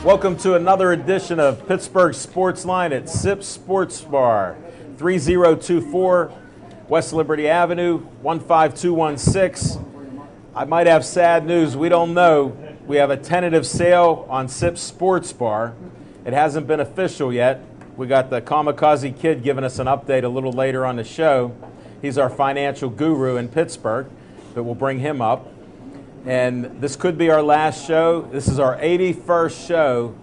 Welcome to another edition of Pittsburgh Sportsline at SIP Sports Bar, 3024 West Liberty Avenue, 15216. I might have sad news. We don't know. We have a tentative sale on SIP Sports Bar. It hasn't been official yet. We got the Kamikaze Kid giving us an update a little later on the show. He's our financial guru in Pittsburgh, but we'll bring him up. And this could be our last show. This is our 81st show,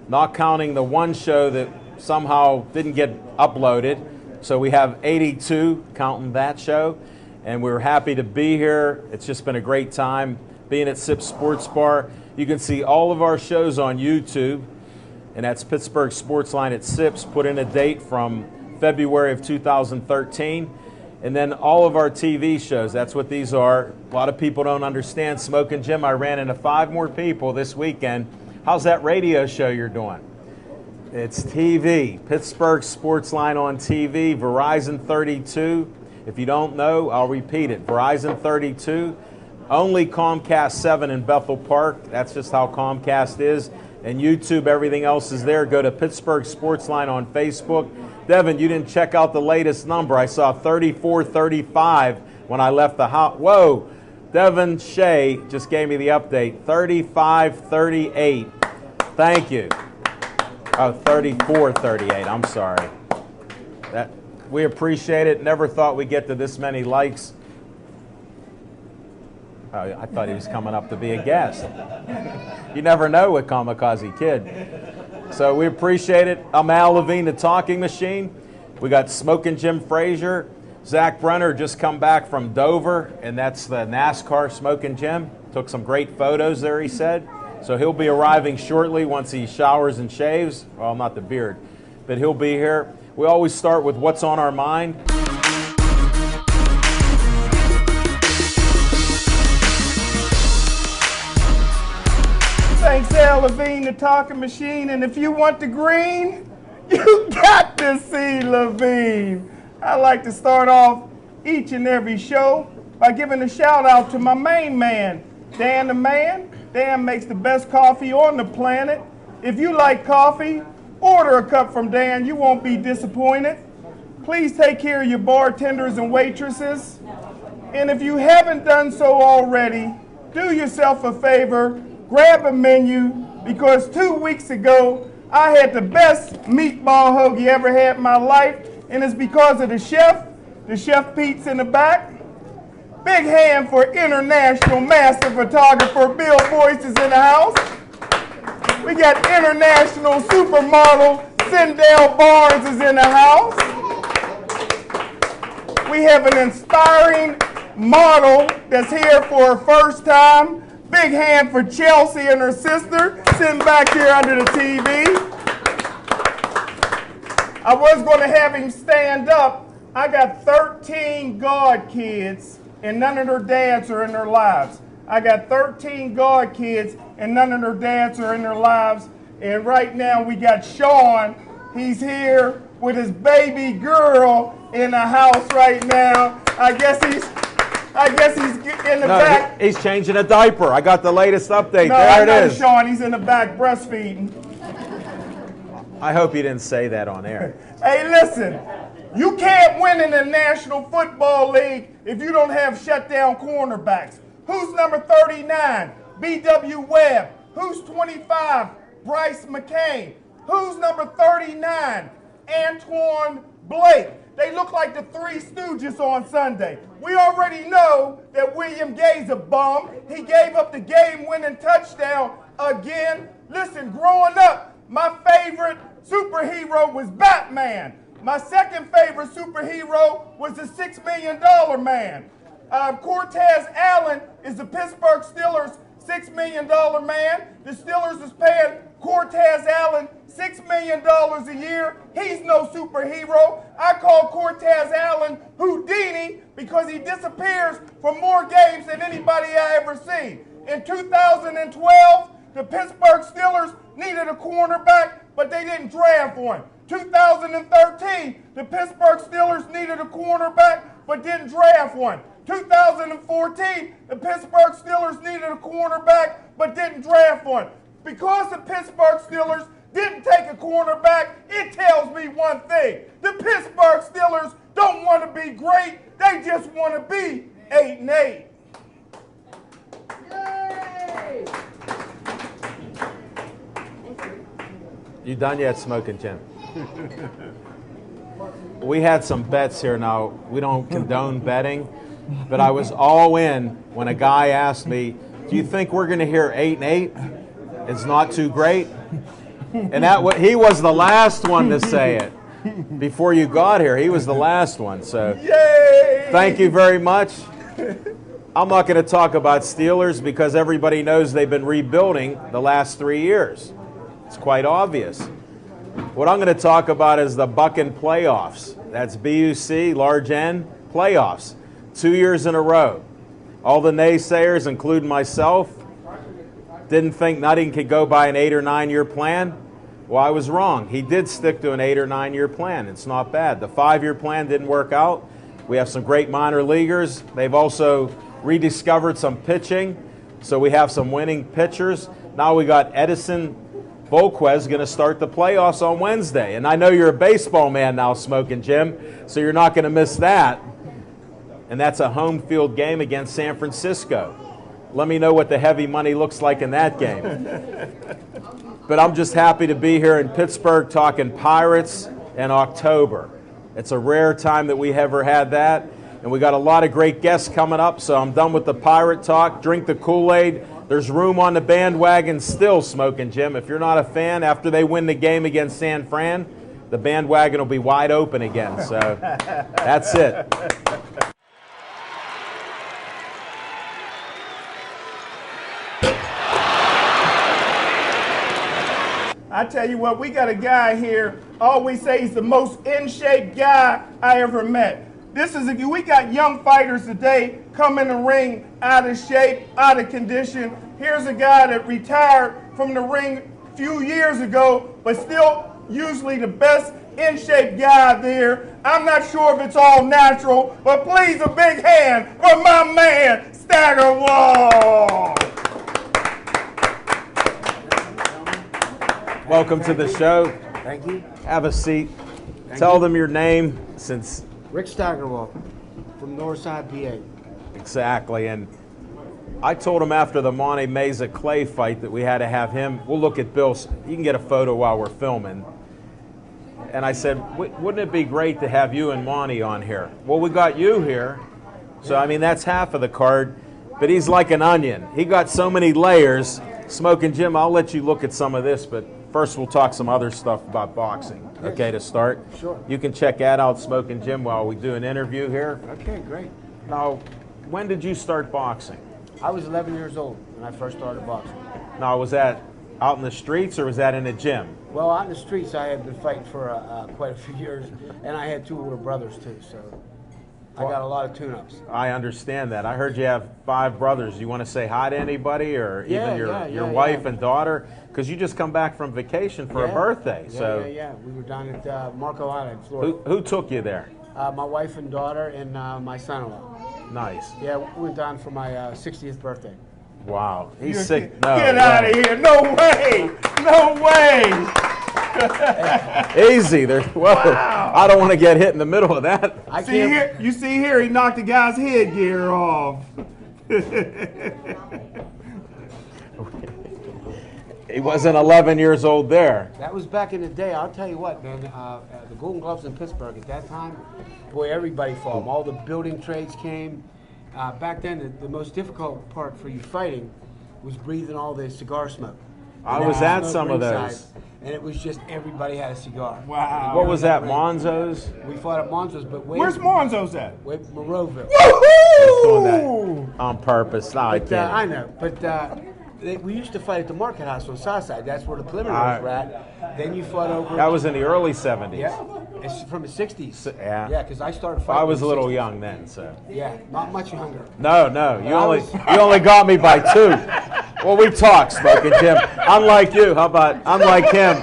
not counting the one show that somehow didn't get uploaded. So we have 82, counting that show. And we're happy to be here. It's just been a great time being at SIP Sports Bar. You can see all of our shows on YouTube, and that's Pittsburgh Sportsline at SIP's. Put in a date from February of 2013. And then all of our TV shows, that's what these are. A lot of people don't understand. Smoking Jim, I ran into 5 more people this weekend. How's that radio show you're doing? It's TV, Pittsburgh Sportsline on TV, Verizon 32. If you don't know, I'll repeat it. Verizon 32, only Comcast 7 in Bethel Park. That's just how Comcast is. And YouTube, everything else is there. Go to Pittsburgh Sportsline on Facebook. Devin, you didn't check out the latest number. I saw 3435 when I left the house. Whoa, Devin Shea just gave me the update. 3538. Thank you. Oh, 3438. I'm sorry. We appreciate it. Never thought we'd get to this many likes. Oh, I thought he was coming up to be a guest. You never know with Kamikaze Kid. So we appreciate it. I'm Al Levine, the talking machine. We got Smoking Jim Frazier. Zach Brenner just come back from Dover, and that's the NASCAR Smoking Jim. Took some great photos there, he said. So he'll be arriving shortly once he showers and shaves. Well, not the beard, but he'll be here. We always start with what's on our mind. Thanks, Al Levine, the talking machine. And if you want the green, you got to see Levine. I like to start off each and every show by giving a shout out to my main man, Dan the Man. Dan makes the best coffee on the planet. If you like coffee, order a cup from Dan. You won't be disappointed. Please take care of your bartenders and waitresses. And if you haven't done so already, do yourself a favor. Grab a menu, because 2 weeks ago, I had the best meatball hoagie ever had in my life, and it's because of the Chef Pete's in the back. Big hand for international master photographer Bill Boyce is in the house. We got international supermodel Sindel Barnes is in the house. We have an inspiring model that's here for her first time. Big hand for Chelsea and her sister, sitting back here under the TV. I was going to have him stand up. I got 13 God kids, and none of their dads are in their lives. I got 13 God kids, and none of their dads are in their lives. And right now we got Sean. He's here with his baby girl in the house right now. I guess he's in the back. He's changing a diaper. I got the latest update. No, there it is. Sean, he's in the back breastfeeding. I hope you didn't say that on air. Hey, listen. You can't win in the National Football League if you don't have shutdown cornerbacks. Who's number 39? B.W. Webb. Who's 25? Bryce McCain. Who's number 39? Antoine Blake. They look like the Three Stooges on Sunday. We already know that William Gay's a bum. He gave up the game-winning touchdown again. Listen, growing up, my favorite superhero was Batman. My second favorite superhero was the $6 Million Man. Cortez Allen is the Pittsburgh Steelers' $6 Million man. The Steelers is paying Cortez Allen $6 million a year. He's no superhero. I call Cortez Allen Houdini because he disappears from more games than anybody I ever seen. In 2012, the Pittsburgh Steelers needed a cornerback, but they didn't draft one. 2013, the Pittsburgh Steelers needed a cornerback, but didn't draft one. 2014, the Pittsburgh Steelers needed a cornerback, but didn't draft one. Because the Pittsburgh Steelers didn't take a cornerback, it tells me one thing. The Pittsburgh Steelers don't want to be great. They just want to be 8-8. Yay! You done yet, Smoking Jim? We had some bets here. Now, we don't condone betting, but I was all in when a guy asked me, do you think we're going to hear 8-8? It's not too great? And he was the last one to say it. Before you got here, he was the last one. So, Yay! Thank you very much. I'm not going to talk about Steelers because everybody knows they've been rebuilding the last 3 years. It's quite obvious. What I'm going to talk about is the Buckin playoffs. That's B-U-C, large N, playoffs. 2 years in a row. All the naysayers, including myself, didn't think Nutting could go by an 8 or 9 year plan. Well, I was wrong. He did stick to an 8 or 9 year plan. It's not bad. The 5-year plan didn't work out. We have some great minor leaguers. They've also rediscovered some pitching, so we have some winning pitchers. Now we got Edison Volquez going to start the playoffs on Wednesday. And I know you're a baseball man now, Smoking Jim, so you're not going to miss that. And that's a home field game against San Francisco. Let me know what the heavy money looks like in that game. But I'm just happy to be here in Pittsburgh talking Pirates in October. It's a rare time that we ever had that. And we got a lot of great guests coming up, so I'm done with the Pirate talk. Drink the Kool-Aid. There's room on the bandwagon still, Smoking Jim. If you're not a fan, after they win the game against San Fran, the bandwagon will be wide open again. So that's it. I tell you what, we got a guy here, always say he's the most in-shape guy I ever met. We got young fighters today come in the ring out of shape, out of condition. Here's a guy that retired from the ring a few years ago, but still usually the best in-shape guy there. I'm not sure if it's all natural, but please a big hand for my man, Staggerwell. Welcome to the show. Thank you. Have a seat. Tell them your name since... Rick Staggerwell from Northside, PA. Exactly. And I told him after the Monte Meza Clay fight that we had to have him. We'll look at Bill. You can get a photo while we're filming. And I said, wouldn't it be great to have you and Monte on here? Well, we got you here. So, I mean, that's half of the card. But he's like an onion. He got so many layers. Smoking Jim, I'll let you look at some of this, but first we'll talk some other stuff about boxing. Okay, to start? Sure. You can check that out, Smoking Jim, while we do an interview here. Okay, great. Now, when did you start boxing? I was 11 years old when I first started boxing. Now, was that out in the streets or was that in a gym? Well, out in the streets, I had been fighting for quite a few years, and I had 2 older brothers too, so I got a lot of tune-ups. I understand that. I heard you have 5 brothers. You want to say hi to anybody, or even your wife and daughter? Because you just come back from vacation for a birthday. Yeah. We were down at Marco Island, Florida. Who took you there? My wife and daughter and my son-in-law. Nice. Yeah, we went down for my 60th birthday. Wow. He's sick. No, Get out of here. No way. No way. Easy. Wow. I don't want to get hit in the middle of that. You see here, he knocked the guy's headgear off. He wasn't 11 years old there. That was back in the day. I'll tell you what, man. The Golden Gloves in Pittsburgh at that time, boy, everybody fought. All the building trades came. Back then, the most difficult part for you fighting was breathing all the cigar smoke. I was at some of those. And it was just everybody had a cigar. Wow. What was that, Monzo's? We fought at Monzo's, but where's Monzo's at? Monroeville. Woohoo! Doing that on purpose. No, I can't. I know, but we used to fight at the Market House on Southside. That's where the preliminaries were at. Then you fought over. That was in the early 70s. Yeah, it's from the 60s. Yeah. Yeah, because I started fighting. I was in a the little 60s. young then, so. Yeah, not much younger. No. You only got me by 2. Well, we talked, Smoking Jim. Unlike you, unlike him,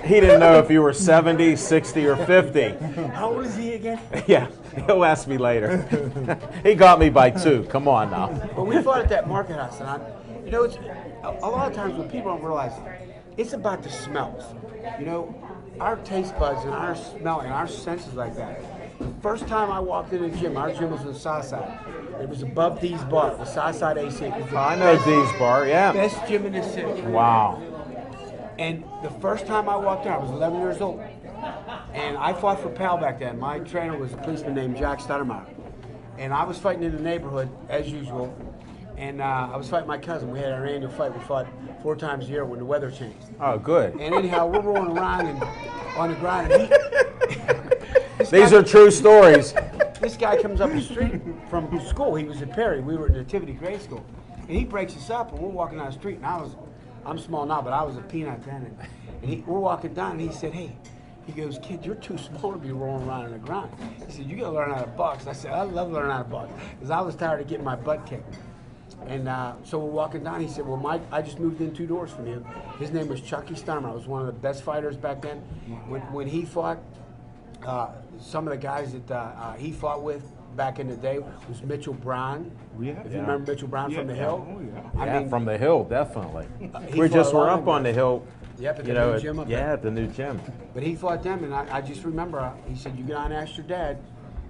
he didn't know if you were 70, 60, or 50. How old is he again? Yeah, he'll ask me later. He got me by 2. Come on now. But we fought at that Market House, and You know, it's a lot of times when people don't realize it's about the smells. You know, our taste buds and our smell and our senses like that. The first time I walked in the gym, our gym was in the South Side. It was above D's Bar, the South Side AC. I know D's Bar, yeah. Best gym in the city. Wow. And the first time I walked in, I was 11 years old. And I fought for PAL back then. My trainer was a policeman named Jack Stuttermeyer. And I was fighting in the neighborhood, as usual. And I was fighting my cousin. We had our annual fight. We fought 4 times a year when the weather changed. Oh, good. And anyhow, we're rolling around and on the ground. And These are true stories. This guy comes up the street from school. He was at Perry. We were at Nativity Grade School. And he breaks us up, and we're walking down the street. And I'm small now, but I was a peanut then. And we're walking down, and he said, hey, he goes, kid, you're too small to be rolling around on the ground. He said, you got to learn how to box. I said, I love learning how to box because I was tired of getting my butt kicked. And so we're walking down. He said, well, I just moved in 2 doors from you. His name was Chucky Sturmer. I was one of the best fighters back then. When he fought, some of the guys that he fought with back in the day was Mitchell Brown. Yeah. If you remember Mitchell Brown from the Hill. Oh, yeah. Yeah, from the Hill, definitely. He We just fought were all up them on the guys. Hill. Yep, at the You know, new gym up there. yeah, at the new gym. But he fought them, and I just remember, he said, you go down and ask your dad.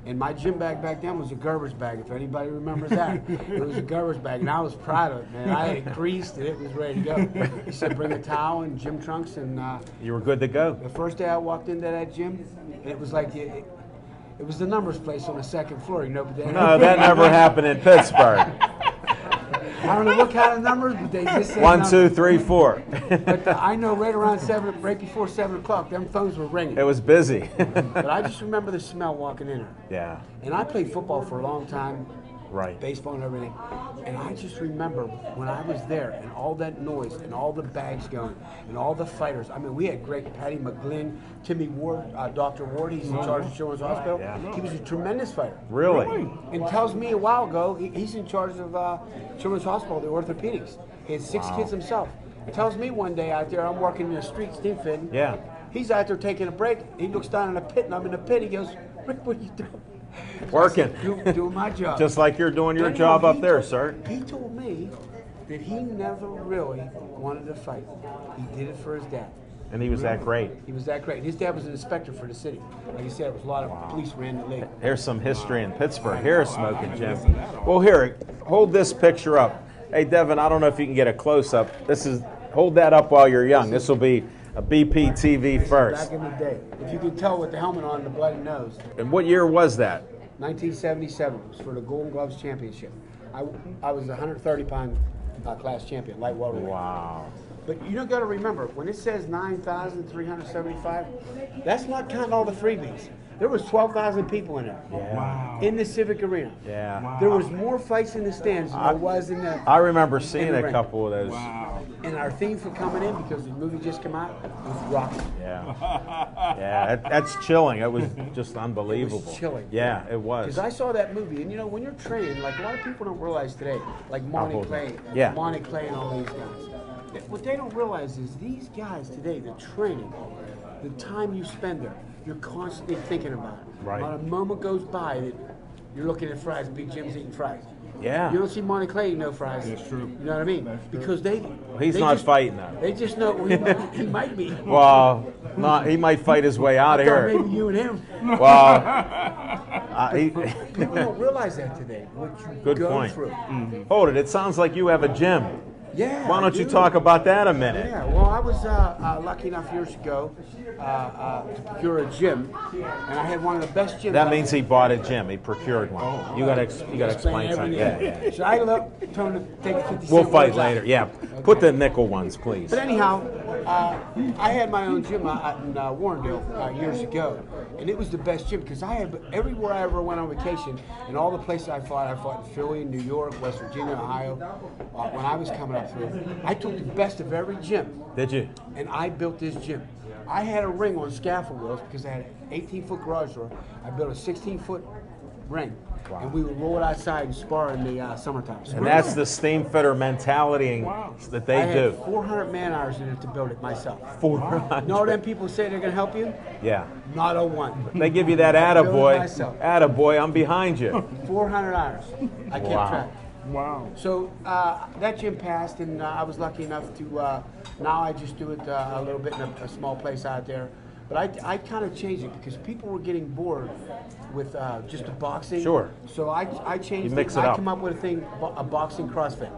And my gym bag back then was a Gerber's bag, if anybody remembers that. It was a Gerber's bag, and I was proud of it, man. I had it creased, and it was ready to go. He said, bring a towel and gym trunks, and You were good to go. the first day I walked into that gym, and it was like, it was the numbers place on the 2nd floor, you know. But No, that never happened in Pittsburgh. I don't know what kind of numbers, but they just said 1, numbers. 2, 3, 4. But I know right before 7 o'clock, them phones were ringing. It was busy. But I just remember the smell walking in there. Yeah, And I played football for a long time, right. baseball and everything. And I just remember when I was there and all that noise and all the bags going and all the fighters. I mean, we had great Patty McGlynn, Timmy Ward, Dr. Ward, he's in charge of Children's Hospital. Yeah. He was a tremendous fighter. Really? And tells me a while ago, he's in charge of Children's Hospital, the orthopedics. He had 6 kids himself. Tells me one day out there, I'm working in the street, steam fitting. Yeah. He's out there taking a break. He looks down in the pit, and I'm in the pit. He goes, Rick, what are you doing? Working. Doing my job. Just like you're doing your Anyhow, job he up there, told- sir. He told me that he never really wanted to fight. He did it for his dad. And he was that great. He was that great. His dad was an inspector for the city. Like you said, it was a lot of police ran the league. Here's some history in Pittsburgh. Here's Smoking Jim. Well, here, hold this picture up. Hey, Devin, I don't know if you can get a close-up. Hold that up while you're young. This will be a BP TV first. Back in the day. If you could tell with the helmet on and the bloody nose. And what year was that? 1977 was for the Golden Gloves Championship. I was a 130-pound class champion, light welterweight. Wow. But you got to remember, when it says 9,375, that's not counting all the freebies. There was 12,000 people in there. Yeah. Wow. In the Civic Arena. Yeah. Wow. There was more fights in the stands than there was in the... I remember seeing the a ring. couple of those. Wow. And our theme for coming in, because the movie just came out, was Rocky. Yeah. Yeah, that's chilling. It was just unbelievable. It was chilling. Yeah, it was. Because I saw that movie, and you know, when you're training, like a lot of people don't realize today, like Monte hold Clay, it. Yeah. Monte Clay and all these guys. What they don't realize is these guys today, the training, the time you spend there, you're constantly thinking about it. Right. Not a moment goes by that you're looking at fries, Big Jim's eating fries. Yeah. You don't see Monte Clay eating no fries. That's true. You know what I mean? That's true. Because He's they not just- fighting though. They just know he might be. Well, he might fight his way out of Thought here. maybe you and him. Well, People don't realize that today. What you good go point. through. Hold it. It sounds like you have a gym. Yeah. Why I don't you do. talk about that a minute? Yeah, well, I was lucky enough years ago to procure a gym, and I had one of the best gyms. That means he bought a gym. He procured one. You got to explain something. everything. Yeah. Should I look, Tony, take a 50 We'll cent fight ones out? later. Yeah. Put the nickel ones, please. But anyhow, I had my own gym out in Warrendale years ago, and it was the best gym because I had everywhere I ever went on vacation, and all the places I fought in Philly, New York, West Virginia, Ohio. When I was coming up through, I took the best of every gym, Did you? and I built this gym. I had a ring on scaffold wheels because I had an 18-foot garage door. I built a 16-foot ring, Wow. and we would roll it outside and spar in the summertime. And that's the steam fitter mentality that I they had do. 400 man hours in it to build it myself. 400. You know them people say they're going to help you? Yeah. Not a one. They give you that Build it attaboy. myself. Attaboy, I'm behind you. 400 hours. I kept Wow. track. Wow. So that gym passed, and I was lucky enough to, now I just do it a little bit in a small place out there. But I kind of changed it because people were getting bored with just the boxing. Sure. So I changed You mix it. it I up. come up with a thing, a boxing CrossFit.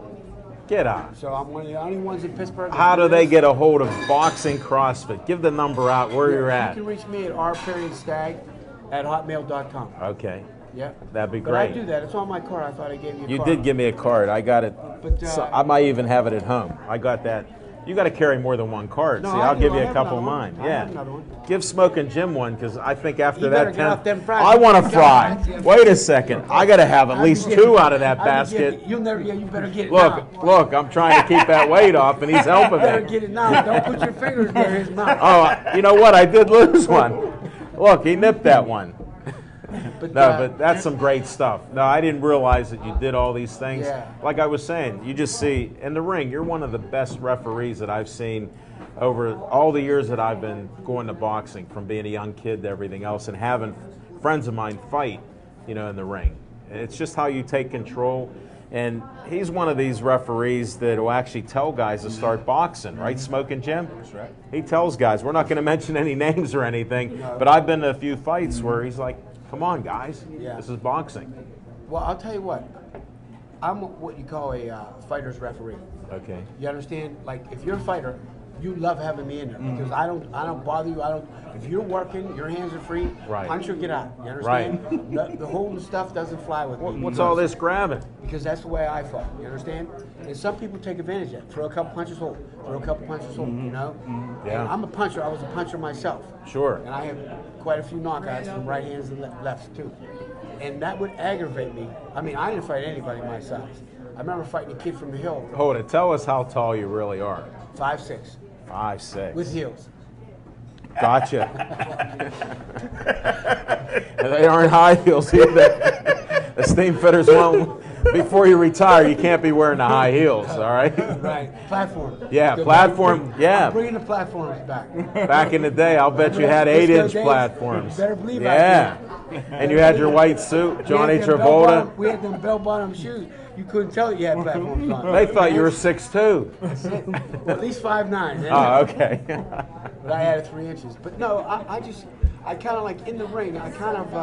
Get on. So I'm one of the only ones in Pittsburgh. How do they get a hold of boxing CrossFit? Give the number out where you're at. You can reach me at r.stag@hotmail.com. Okay. Yeah. That'd be But I great. do that. It's on my card. I thought I gave you a You card. did give me a card. I got it. But, So I might even have it at home. I got that. You got to carry more than one card. No, See, I I'll do. give you I a have couple of another mine. one. I Yeah. have another one. Give Smoking Jim one because I think after You that better get off them fries. I want to fry. Yeah. Wait a second. I got to have at least two out of that basket. You'll never. Yeah, you better get it now. Look, I'm trying to keep that weight off, and he's helping You better me. get it now. Don't put your fingers near his mouth. Oh, you know what? I did lose one. Look, he nipped that one. But, No, but that's some great stuff. No, I didn't realize that you did all these things. Yeah. Like I was saying, you just see in the ring, you're one of the best referees that I've seen over all the years that I've been going to boxing, from being a young kid to everything else, and having friends of mine fight, in the ring. It's just how you take control. And he's one of these referees that will actually tell guys to start boxing, right, Smoking Jim? That's right. He tells guys, we're not going to mention any names or anything, but I've been to a few fights where he's like, come on, guys, this is boxing. Well, I'll tell you what. I'm what you call a fighter's referee. Okay. You understand? Like, if you're a fighter, you love having me in there because I don't bother you. If you're working, your hands are free. Right. Punch or get out. You understand? Right. The holding stuff doesn't fly with me. What's all this grabbing? Because that's the way I fight. You understand? And some people take advantage of it. Throw a couple punches, hold. Throw a couple punches, hold. Yeah. And I'm a puncher. I was a puncher myself. Sure. And I have quite a few knockouts from right hands and lefts too. And that would aggravate me. I mean, I didn't fight anybody my size. I remember fighting a kid from the hill, Hold it. Tell us how tall you really are. 5'6", 5'6". with heels. Gotcha. And they aren't high heels either. The steam fitters won't. Before you retire, you can't be wearing the high heels, all right? Right. Platform. Yeah, platform, yeah. I'm bringing the platforms back. Back in the day, I'll bet you had 8-inch platforms. You better believe Yeah. And you had your white suit, Johnny Travolta. We had them bell-bottom shoes. You couldn't tell that you had platforms on. They thought you were 6'2". Well, at least 5'9". Oh, okay. But I added 3 inches. But no, I kind of like in the ring. I kind of,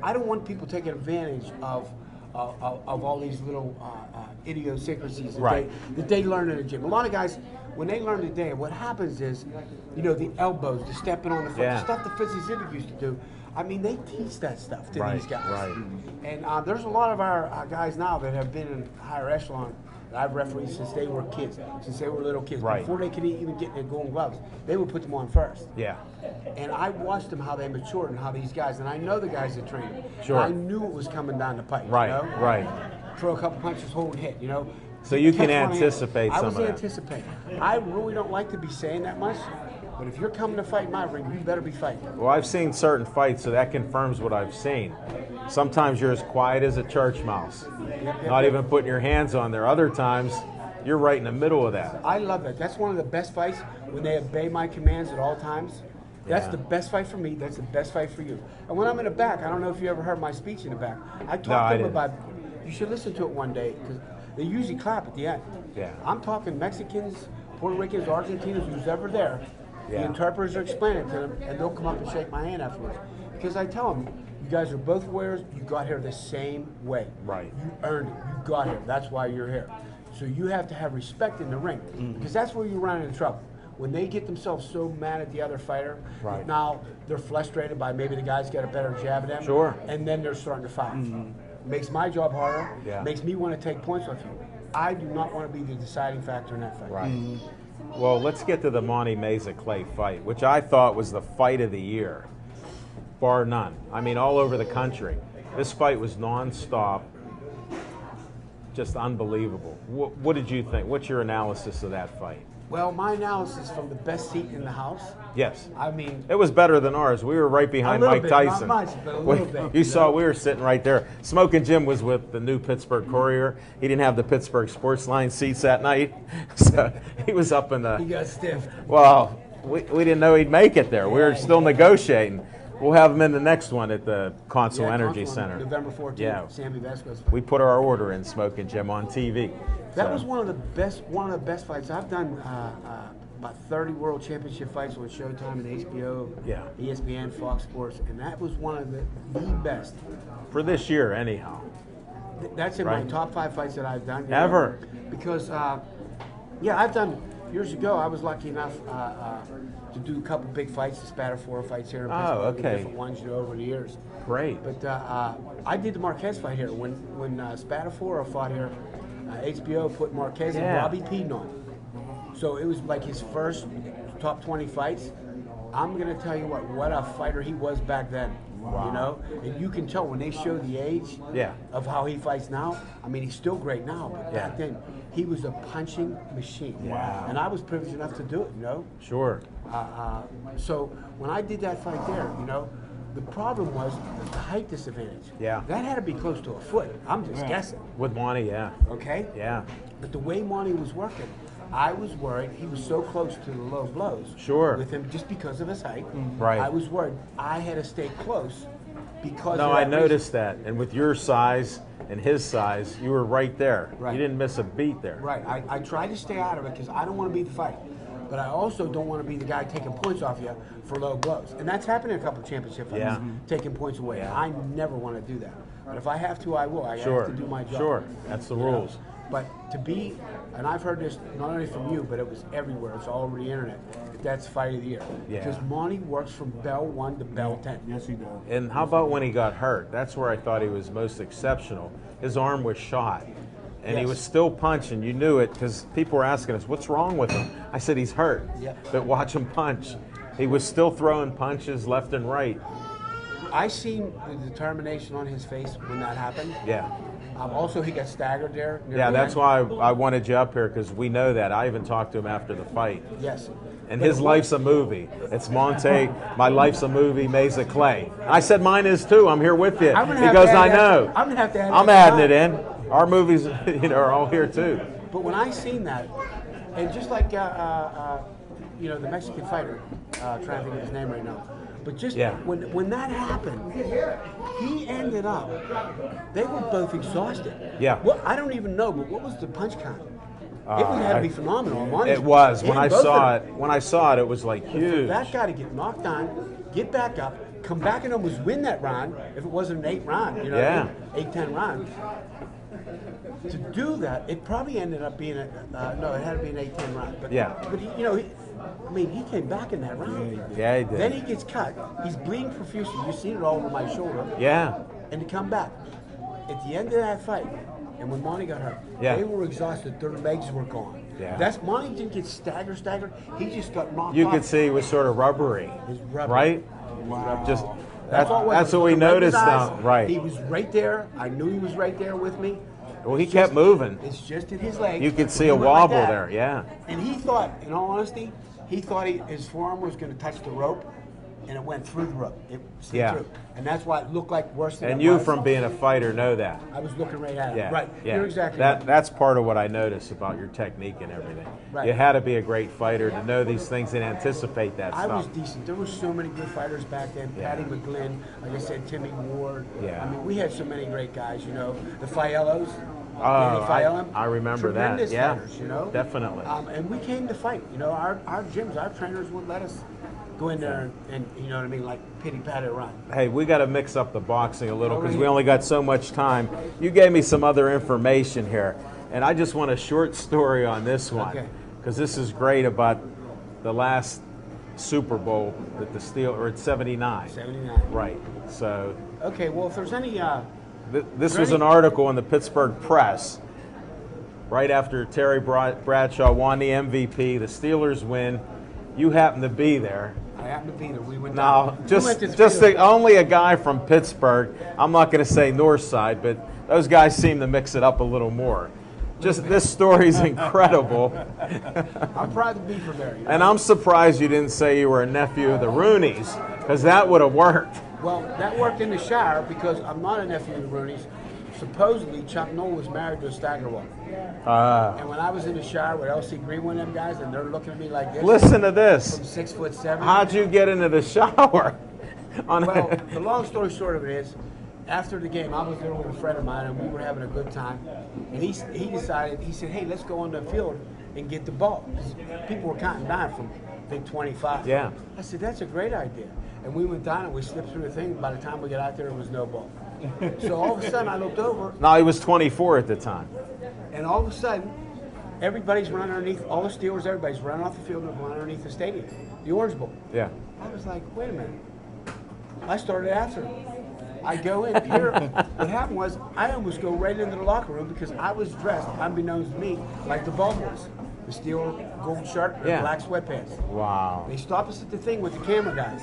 I don't want people taking advantage of all these little idiosyncrasies that they learn in the gym. A lot of guys, when they learn today, what happens is, the elbows, the stepping on the foot, the stuff that Fitzy Ziddick used to do. I mean, they teach that stuff to these guys. Right. And there's a lot of our guys now that have been in higher echelon that I've refereed since they were kids, since they were little kids. Right. Before they could even get their golden gloves, they would put them on first. Yeah. And I watched them how they matured and how these guys, and I know the guys that train them. Sure. I knew it was coming down the pipe. Right, Right. Throw a couple punches, hold and hit, So you can Catch one hand. anticipate some of I was that. anticipating. I really don't like to be saying that much, but if you're coming to fight my ring, you better be fighting. Well, I've seen certain fights, so that confirms what I've seen. Sometimes you're as quiet as a church mouse, not even putting your hands on there. Other times, you're right in the middle of that. I love that. That's one of the best fights when they obey my commands at all times. That's the best fight for me. That's the best fight for you. And when I'm in the back, I don't know if you ever heard my speech in the back. I talk to them about, you should listen to it one day, because they usually clap at the end. Yeah. I'm talking Mexicans, Puerto Ricans, Argentinians, who's ever there. Yeah. The interpreters are explaining it to them, and they'll come up and shake my hand afterwards. Because I tell them, you guys are both warriors. You got here the same way. Right. You earned it. You got here. That's why you're here. So you have to have respect in the ring, because that's where you run into trouble. When they get themselves so mad at the other fighter, that now they're frustrated by maybe the guy's got a better jab at them, Sure. and then they're starting to fight. Makes my job harder. Makes me want to take points off you. I do not want to be the deciding factor in that fight. Right. Well, let's get to the Monte Meza Clay fight, which I thought was the fight of the year, bar none. I mean, all over the country. This fight was nonstop, just unbelievable. What did you think? What's your analysis of that fight? Well, my analysis from the best seat in the house. Yes. I mean, it was better than ours. We were right behind Mike Tyson. Not much, but a little bit. You saw we were sitting right there. Smoking Jim was with the new Pittsburgh Courier. He didn't have the Pittsburgh Sportsline seats that night, so he was up in the. He got stiff. Well, we didn't know he'd make it there. We were still negotiating. We'll have him in the next one at the Console Energy Console, Center. November 14th. Yeah. Sammy Vasquez. We put our order in, Smoking Jim, on TV. That So, was one of the best fights. I've done about 30 World Championship fights on Showtime and HBO, Yeah. ESPN, Fox Sports, and that was one of the best. for this year, anyhow. That's in Right. my top 5 fights that I've done. Ever. Because, I've done, years ago, I was lucky enough to do a couple big fights, the Spatter 4 fights here in Pittsburgh, okay. different ones, over the years. Great. But I did the Marquez fight here. When Spatter 4 fought here, HBO put Marquez and Yeah. Robbie Peden on. So it was like his first top 20 fights. I'm going to tell you what a fighter he was back then. Wow. You know? And you can tell when they show the age Yeah. of how he fights now. I mean, he's still great now, but Yeah. back then, he was a punching machine. Wow. And I was privileged enough to do it, Sure. So when I did that fight there, the problem was the height disadvantage. Yeah. That had to be close to a foot. I'm just guessing. With Monte, yeah. Okay? Yeah. But the way Monte was working, I was worried he was so close to the low blows. Sure. With him just because of his height. Right. I was worried. I had to stay close because No, of I that noticed that. And with your size and his size, you were right there. Right. You didn't miss a beat there. reason. Right. I tried to stay out of it because I don't want to be the fight. But I also don't want to be the guy taking points off you for low blows. And that's happened in a couple of championship fights, Yeah. taking points away. Yeah. I never want to do that. But if I have to, I will. I Sure. have to do my job. Sure. That's the You know? rules. But to be, and I've heard this not only from you, but it was everywhere. It's all over the internet. That's fight of the year. Yeah. Because Monte works from bell 1 to bell 10. Yes, he does. And how about when he got hurt? That's where I thought he was most exceptional. His arm was shot. And he Yes. was still punching. You knew it because people were asking us, what's wrong with him? I said, he's hurt. Yeah. But watch him punch. He was still throwing punches left and right. I seen the determination on his face when that happened. Yeah. Also, he got staggered there. near Yeah, the that's end. why I wanted you up here because we know that. I even talked to him after the fight. Yes. And But his it life's a movie. It's Monte, my life's a movie, Meza Clay. I said mine is too. I'm here with you. I'm gonna He have goes, to I add that- know. I'm gonna have to add I'm that adding it tonight. in. Our movies, are all here too. But when I seen that, and just like the Mexican fighter, trying to think of his name right now, but just Yeah. when that happened, he ended up. They were both exhausted. Yeah. Well, I don't even know, but what was the punch count? It would have to be phenomenal. It was. When And I both saw of it, them. it was like For huge. that guy to get knocked down, get back up, come back and almost win that round, if it wasn't an 8 round, what Yeah. I mean? 8-10 round. To do that, it probably ended up being it had to be an 8-10 round. But, Yeah. But he came back in that round. Yeah, he did. Then he gets cut. He's bleeding profusely. You see it all over my shoulder. Yeah. And to come back at the end of that fight, and when Monte got hurt, Yeah. they were exhausted. Their legs were gone. Yeah. That's Monte didn't get staggered. He just got knocked You off. could see he was sort of rubbery. His rubber. Right? Wow. Just all that's, it was. that's what we Right in his noticed eyes. now. Right. He was right there. I knew he was right there with me. Well, he It's kept just- moving. It's just in his legs. You could see He a went like wobble that. there. Yeah. And he thought, in all honesty, his forearm was going to touch the rope, and it went through the rope. It slid Yeah. through. And that's why it looked like worse than And it you, was. from being a fighter, know that. I was looking right at it. Yeah. Right. Yeah. You're exactly right. That's part of what I noticed about your technique and everything. Right. You had to be a great fighter to know these things and anticipate that I was stuff. decent. There were so many good fighters back then. Yeah. Patty McGlynn, like I said, Timmy Ward. Yeah. I mean, we had so many great guys, The Fiellos. Oh, Danny Fiello. I remember that. Tremendous Yeah. fighters, Definitely. And we came to fight. Our gyms, our trainers wouldn't let us go in there and you know what I mean, like pity pat it run. Hey, we got to mix up the boxing a little because Alright. we only got so much time. You gave me some other information here, and I just want a short story on this one Okay. because this is great about the last Super Bowl that the it's 79. 79. Right. So Okay, well, if there's any, this was an article in the Pittsburgh Press right after Terry Bradshaw won the MVP. The Steelers win. You happen to be there. I happen to be there. We went Now, down. We just went to just Steelers. only a guy from Pittsburgh. I'm not going to say North Side, but those guys seem to mix it up a little more. Just this story's incredible, I'm proud to be from there. and I'm surprised you didn't say you were a nephew of the Rooneys, because that would have worked. Well, that worked in the shower because I'm not a nephew of the Rooney's. Supposedly, Chuck Noll was married to a Staggerwell. And when I was in the shower with L.C. Green, one of them guys, and they're looking at me like this. Listen to this. From 6'7". How'd you get into the shower? Well, the long story short of it is, after the game, I was there with a friend of mine, and we were having a good time. And he decided, he said, hey, let's go on the field and get the ball. 'Cause people were counting down from, I think, 25. Yeah. I said, that's a great idea. And we went down and we slipped through the thing. By the time we got out there was no ball. So all of a sudden, I looked over, No, he was 24 at the time. and all of a sudden, everybody's running underneath, all the Steelers, everybody's running off the field and going underneath the stadium, the Orange Bowl. Yeah. I was like, wait a minute. I started after. I go in here. What happened was I almost go right into the locker room because I was dressed, unbeknownst to me, like the ball boys. The steel gold shirt and Yeah. black sweatpants. Wow. They stopped us at the thing with the camera guys.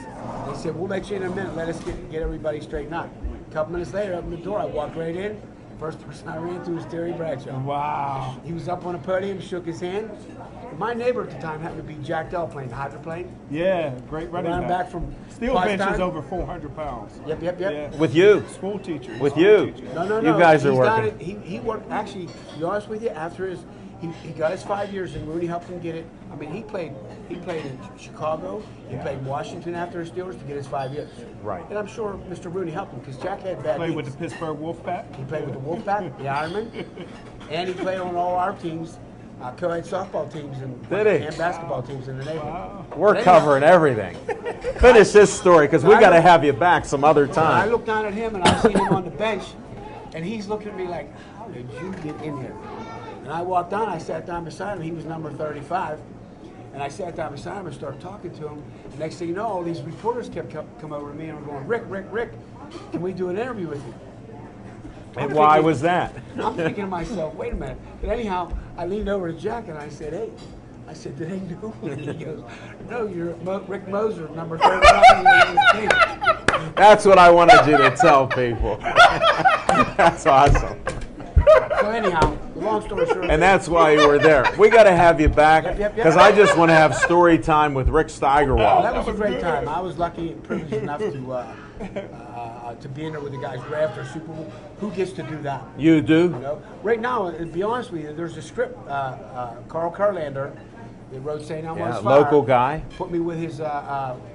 They said, we'll let you in a minute. Let us get everybody straightened out. A couple minutes later, up in the door, I walked right in. First person I ran to was Terry Bradshaw. Wow. He was up on a podium, shook his hand. My neighbor at the time happened to be Jack Dell playing hydroplane. Yeah, great running Running back. back from Steel bench is over 400 pounds. Yep. Yeah. With you. School teacher. With School you. teacher. No. You guys are He's done working. it. He worked, actually, to be honest with you, after his, he got his 5 years and Rooney helped him get it. I mean, he played in Chicago, he played Washington after the Steelers to get his 5 years. Right. And I'm sure Mr. Rooney helped him because Jack had bad Played knees. with the Pittsburgh Wolfpack. He played with the Wolfpack, the Ironman, and he played on all our teams, co-ed softball teams and basketball teams in the neighborhood. We're covering everything. Finish this story because we got to have you back some other And I time. looked down at him and I seen him on the bench, and he's looking at me like, how did you get in here? And I walked down, I sat down beside him. He was number 35. And I sat down beside him and started talking to him. Next thing you know, all these reporters kept come over to me and were going, Rick, can we do an interview with you? And why was that? I'm thinking to myself, wait a minute. But anyhow, I leaned over to Jack and I said, hey, did they know me? And he goes, no, you're Rick Moser, number 39. That's what I wanted you to tell people. That's awesome. So anyhow, the long story short. And that's why you were there. We got to have you back Yep. because I just want to have story time with Rick That Staggerwell. was a great time. I was lucky and privileged enough to be in there with the guys right after Super Bowl. Who gets to do that? You do? You know? Right now, to be honest with you, there's a script. Carl Carlander, that wrote St. Elmo's Yeah, Fire, local guy. put me with his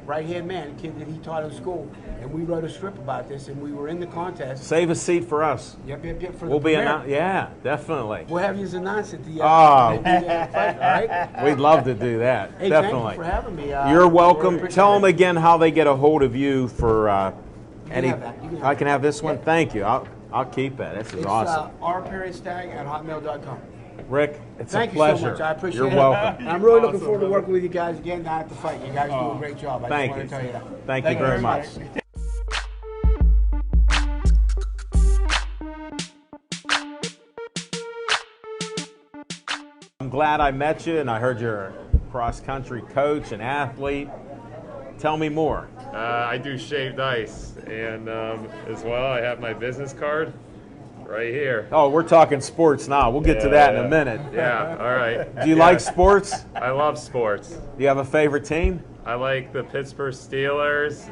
right-hand man, a kid that he taught in school, and we wrote a script about this, and we were in the contest. Save a seat for us. Yep, for We'll the be premiere. yeah, definitely. We'll have you as announce at the Oh. fight, all right? We'd love to do that. Hey, Definitely. thank you for having me. You're Really welcome. appreciate Tell them it. again how they get a hold of you for any. have that. You can have I can that. have this one. Thank you. I'll keep it. This is It's awesome. rperistag@hotmail.com. Rick, it's Thank a you so pleasure. much. I appreciate You're it. welcome. And I'm really looking forward to working with you guys again down at the fight. You guys do a great job. I Thank just you. want to tell you that. Thank you very much. I'm glad I met you, and I heard you're a cross-country coach and athlete. Tell me more. I do shaved ice, and as well, I have my business card right here. Oh, we're talking sports now. We'll get to that in a minute. Yeah, all right. Do you like sports? I love sports. Do you have a favorite team? I like the Pittsburgh Steelers.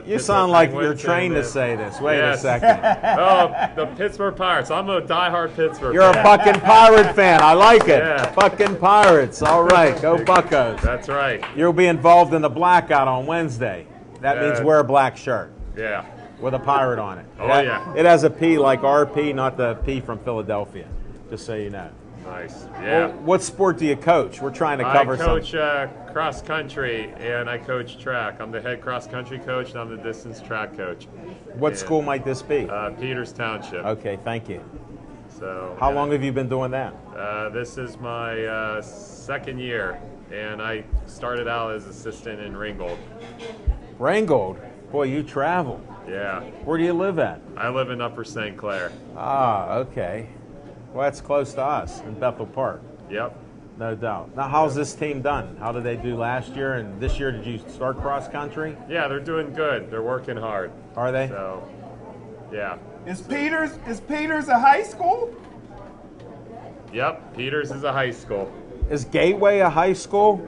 You sound like you're trained to say this. Wait a second. Oh, the Pittsburgh Pirates. I'm a diehard Pittsburgh You're a fan. fucking Pirate fan. I like it. Yeah. Fucking Pirates. All right. Go Buccos. That's right. You'll be involved in the blackout on Wednesday. That means wear a black shirt Yeah. with a pirate on it. Oh, yeah. It has a P like RP, not the P from Philadelphia. Just so you know. Nice. Yeah. Well, what sport do you coach? We're trying to cover I coach some. cross country and I coach track. I'm the head cross country coach and I'm the distance track coach. What Yeah. school might this be? Peters Township. Okay, thank you. So How long have you been doing that? This is my second year, and I started out as assistant in Ringgold. Ringgold. Boy, you travel. Yeah, Where do you live at? I live in Upper St. Clair. Ah, okay. Well, that's close to us in Bethel Park. Yep. No doubt. Now, how's this team done? How did they do last year? And this year, did you start cross country? Yeah, they're doing good. They're working hard. Are they? So, yeah. Is Peters a high school? Yep, Peters is a high school. Is Gateway a high school?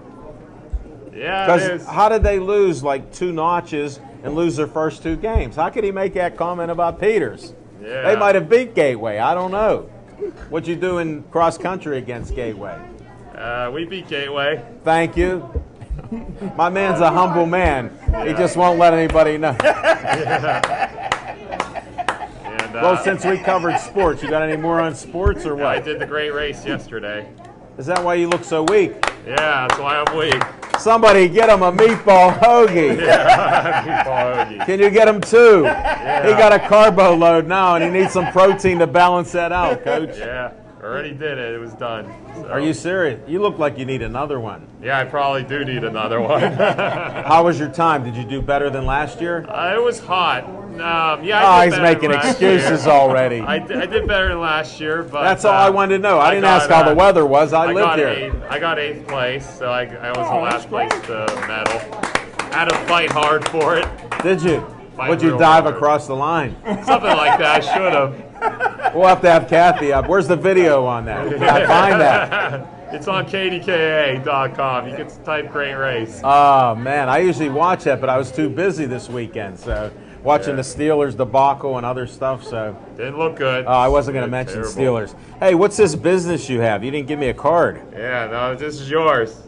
Yeah, it Because is. how did they lose like 2 notches and lose their first 2 games? How could he make that comment about Peters? Yeah. They might have beat Gateway. I don't know. What'd you do in cross country against Gateway? We beat Gateway. Thank you. My man's a humble man. He just won't let anybody know. And, Well, since we covered sports, you got any more on sports or I what? did the great race yesterday. Is that why you look so weak? Yeah, that's why I'm weak. Somebody get him a meatball hoagie. Meatball hoagie. Can you get him two? He got a carbo load now, and he needs some protein to balance that out, Coach. Yeah, already did it. It was done. So. Are you serious? You look like you need another one. Yeah, I probably do need another one. How was your time? Did you do better than last year? It was hot. Yeah, Oh, I did he's better making than last excuses year. already. I did better than last year, but That's all I wanted to know. I didn't ask how the weather was. I lived here. I got 8th place, so I was the last place to medal. Had to fight hard for it. Did you? Fight Would you real dive hard. across the line? Something like that. I should have. We'll have to have Kathy up. Where's the video on that? Can I find that? It's on kdka.com. You can type "great race." Oh, man. I usually watch that, but I was too busy this weekend. So watching the Steelers debacle and other stuff. So Didn't look good. I wasn't going to mention Terrible. Steelers. Hey, what's this business you have? You didn't give me a card. Yeah, no, this is yours.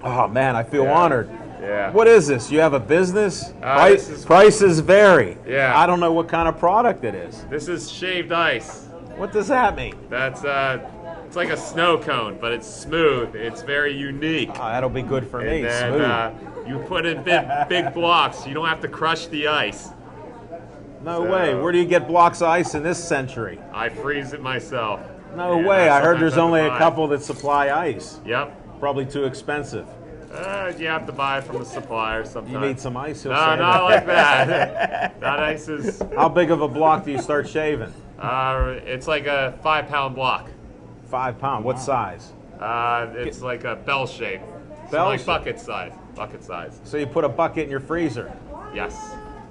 Oh, man. I feel Yeah. honored. Yeah. What is this? You have a business? This is- Prices vary. Yeah. I don't know what kind of product it is. This is shaved ice. What does that mean? That's it's like a snow cone, but it's smooth. It's very unique. Oh, that'll be good for me. And then Smooth. you put in big blocks. You don't have to crush the ice. No so- way. Where do you get blocks of ice in this century? I freeze it myself. No And way. I heard sometimes there's have to only a buy it. couple that supply ice. Yep. Probably too expensive. You have to buy it from the supplier sometimes. You need some ice, he'll No, say not like that. That ice is. How big of a block do you start shaving? It's like a 5-pound block. 5 pound. What size? It's like a bell shape. So Bell like shape? bucket size. Bucket size. So you put a bucket in your freezer. Yes.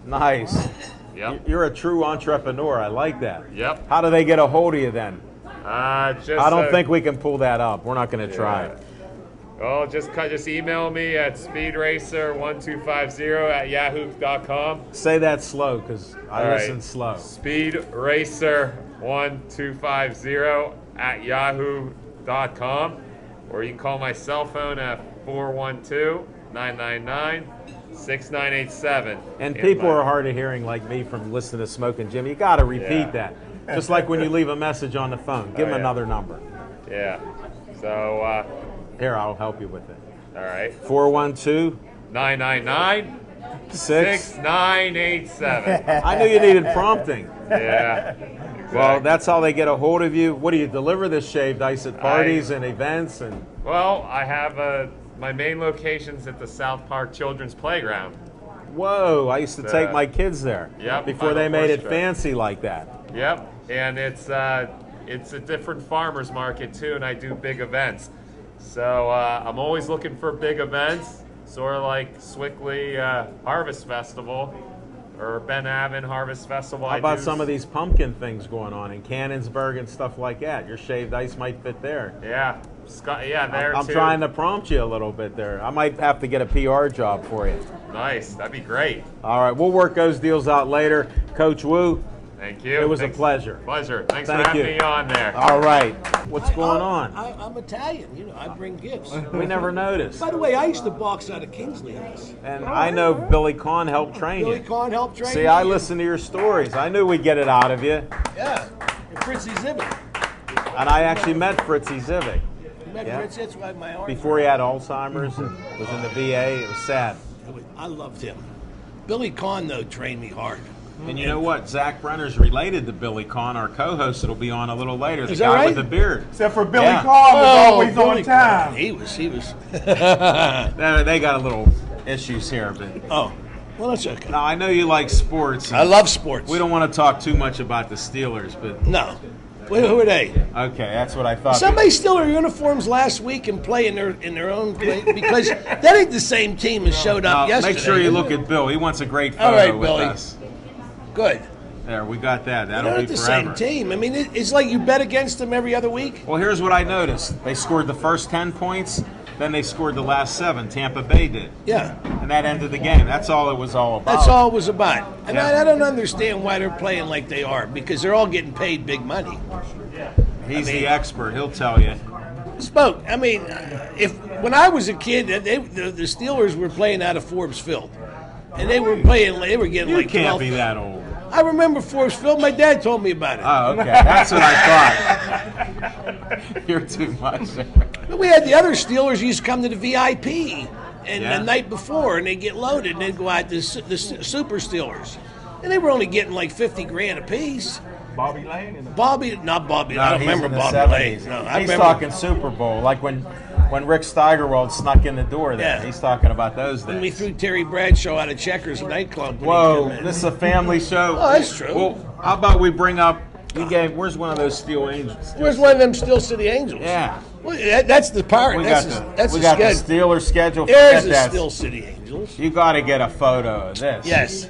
Nice. Yep. You're a true entrepreneur. I like that. Yep. How do they get a hold of you then? Just. I don't think we can pull that up. We're not going to try it. Oh, just email me at speedracer1250@yahoo.com. Say that slow because I All right. listen slow. Speedracer1250@yahoo.com, or you can call my cell phone at 412-999-6987. And people are hard of hearing like me from listening to Smoking Jim. You got to repeat that. Just like when you leave a message on the phone. Give them another number. Yeah. So, Here, I'll help you with it. all right. 412 999 6. 6987. I knew you needed prompting. Yeah. Well, that's how they get a hold of you. What do you deliver this shaved ice at parties and events? And Well, I have my main location's at the South Park Children's Playground. whoa, I used to take my kids there. Yep, Before on they the made horse it track. fancy like that. Yep, and it's a different farmers market too, and I do big events. So I'm always looking for big events, sort of like Swickley Harvest Festival or Ben Avon Harvest Festival. How about some of these pumpkin things going on in Cannonsburg and stuff like that? Your shaved ice might fit there. Yeah, there I'm too. trying to prompt you a little bit there. I might have to get a PR job for you. Nice, that'd be great. All right, we'll work those deals out later. Coach Wu, Thank you. it was a pleasure. Pleasure. Thanks Thank for having you. me on there. All right, what's going on? I'm Italian. You know, I bring gifts. We never noticed. By the way, I used to box out of Kingsley House. And I know Billy Kahn helped train Billy you. Kahn helped train See, me. I listened to your stories. I knew we'd get it out of you. Yeah, and Fritzy Zivic. And I actually met Fritzy Zivic You met Yeah. Fritz? That's why my arm. before he had Alzheimer's and was in the VA. It was sad. I loved him. Billy Kahn, though, trained me hard. And you know what? Zach Brenner's related to Billy Kahn, our co-host that'll be on a little later. The Is that guy right? with the beard. Except for Billy Yeah. Carr was always Billy on time. Kahn. He was. They got a little issues here, but Oh, well, that's okay. now I know you like sports. I love sports. We don't want to talk too much about the Steelers, but No. Who are they? okay, that's what I thought. Somebody stole their uniforms last week and play in their own play because that ain't the same team that showed Now, up yesterday. make sure you look at Bill. He wants a great All photo right, with Billy. us. Good. There, we got that. They're That'll not be the forever. same team. I mean, it's like you bet against them every other week. Well, here's what I noticed. They scored the first 10 points, then they scored the last 7. Tampa Bay did. Yeah. And that ended the game. That's all it was all about. That's all it was about. And Yeah. I don't understand why they're playing like they are because they're all getting paid big money. He's the expert. He'll tell you. Spoke. I mean, when I was a kid, the Steelers were playing out of Forbes Field, and they were getting You like can't 12. be that old. I remember Forbes Field. My dad told me about it. Oh, okay. That's what I thought. You're too much. But we had the other Steelers used to come to the VIP, and Yeah. the night before, and they'd get loaded, and they'd go out to the Super Steelers, and they were only getting like $50,000 a piece. Bobby Lane and Not Bobby. No, I don't he's remember in the Bobby 70s. Lane. No, I He's remember. talking Super Bowl, like when Rick Staggerwell snuck in the door there. Yeah. He's talking about those days. When we threw Terry Bradshaw out of Checkers nightclub. when Whoa, he came in. this is a family show. Oh, that's true. Well, how about we bring up? Where's one of those Steel Angels? Where's one of them Steel City Angels? Yeah. Well, that's the part. We That's got the the schedule. Steelers schedule. There's Forget the that. Steel City Angels. You got to get a photo of this. Yes.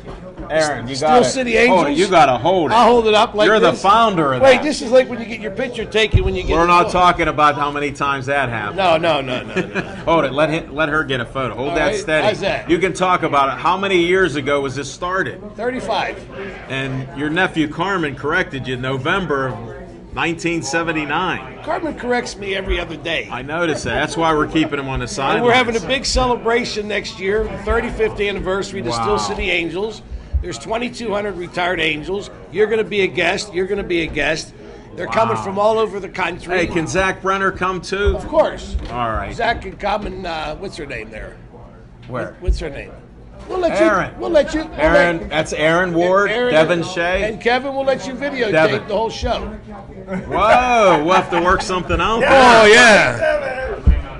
Aaron, you Steel got to City Angels? You got to hold it. I'll hold it up like You're this. the founder of Wait, that. this is like when you get your picture taken when you get. We're the not book. talking about how many times that happened. No. Hold it. Let her get a photo. Hold All that right, steady. how's that? You can talk about it. How many years ago was this started? 35. And your nephew Carmen corrected you November of 1979. Carmen corrects me every other day. I noticed that. That's why we're keeping him on the sidelines. And we're having a big celebration next year, the 35th anniversary of the Wow. Steel City Angels. There's 2,200 retired Angels. You're going to be a guest. You're going to be a guest. They're coming from all over the country. Hey, can Zach Brenner come too? Of course. All right. Zach can come and what's her name there? Where? What's her name? We'll let Aaron. you. We'll let you. Aaron, that's Aaron Ward, Aaron Devin and, Shea. and Kevin will let you videotape Devin. the whole show. Whoa, we'll have to work something out. Oh yeah.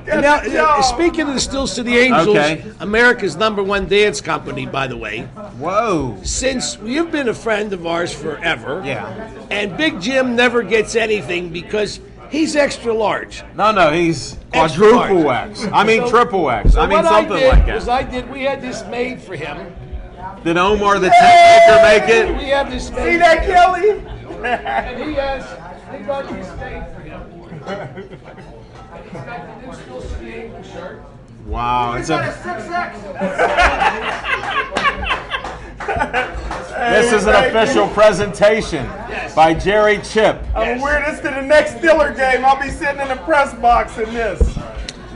And now, Yo. speaking of the Steel City Angels, Okay. America's #1 dance company, by the way. Whoa. Since you've been a friend of ours forever, Yeah. and Big Jim never gets anything because he's extra large. No, he's Extra quadruple large. X. I mean So- triple X. So I mean what something I did like was that. we had this made for him. Did Omar the Tank Maker make it? We have this made. See that, Kelly? And he got this made for him. He's got the new Steel City Angel shirt. Wow, it's a. 6X. This is an official presentation by Jerry Chip. I'm gonna wear this to the next Steeler game. I'll be sitting in the press box in this.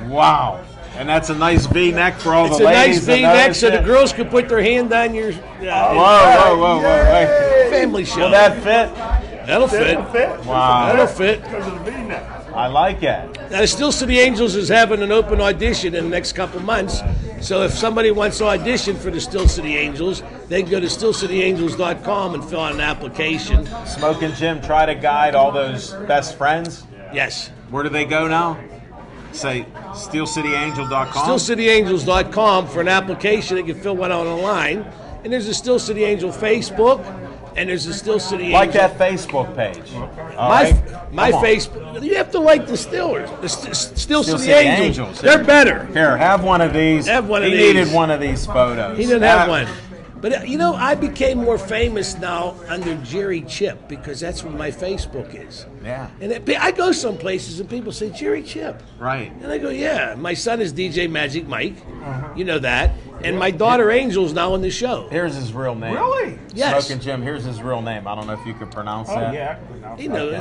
Wow, and that's a nice V-neck for all It's the a nice ladies. that V-neck notice so the it. girls can put their hand on your Whoa! Hey. family show. Will that fit? That'll fit. Fit? Wow. That'll fit. Because of the V-neck. I like it. Now, the Steel City Angels is having an open audition in the next couple months. So if somebody wants to audition for the Steel City Angels, they can go to steelcityangels.com and fill out an application. Smoking Jim, try to guide all those best friends. Yes. Where do they go now? Say steelcityangel.com. steelcityangels.com for an application. They can fill one out online. And there's a Steel City Angel Facebook, and there's a Steel City Angel. Like that Facebook page. All My right? my Come on. Facebook. You have to like the Steelers, the Steel City, City Angels. Angels. They're better. Here, have one of these. Have one of he these. needed one of these photos. He didn't have one. But you know, I became more famous now under Jerry Chip because that's where my Facebook is. Yeah. And I go some places and people say Jerry Chip, Right. and I go, yeah. My son is DJ Magic Mike, you know that, and my daughter Angel's now on the show. Here's his real name. Really? Yes. Smoking Jim, here's his real name. I don't know if you could pronounce Oh, that. yeah. He knows.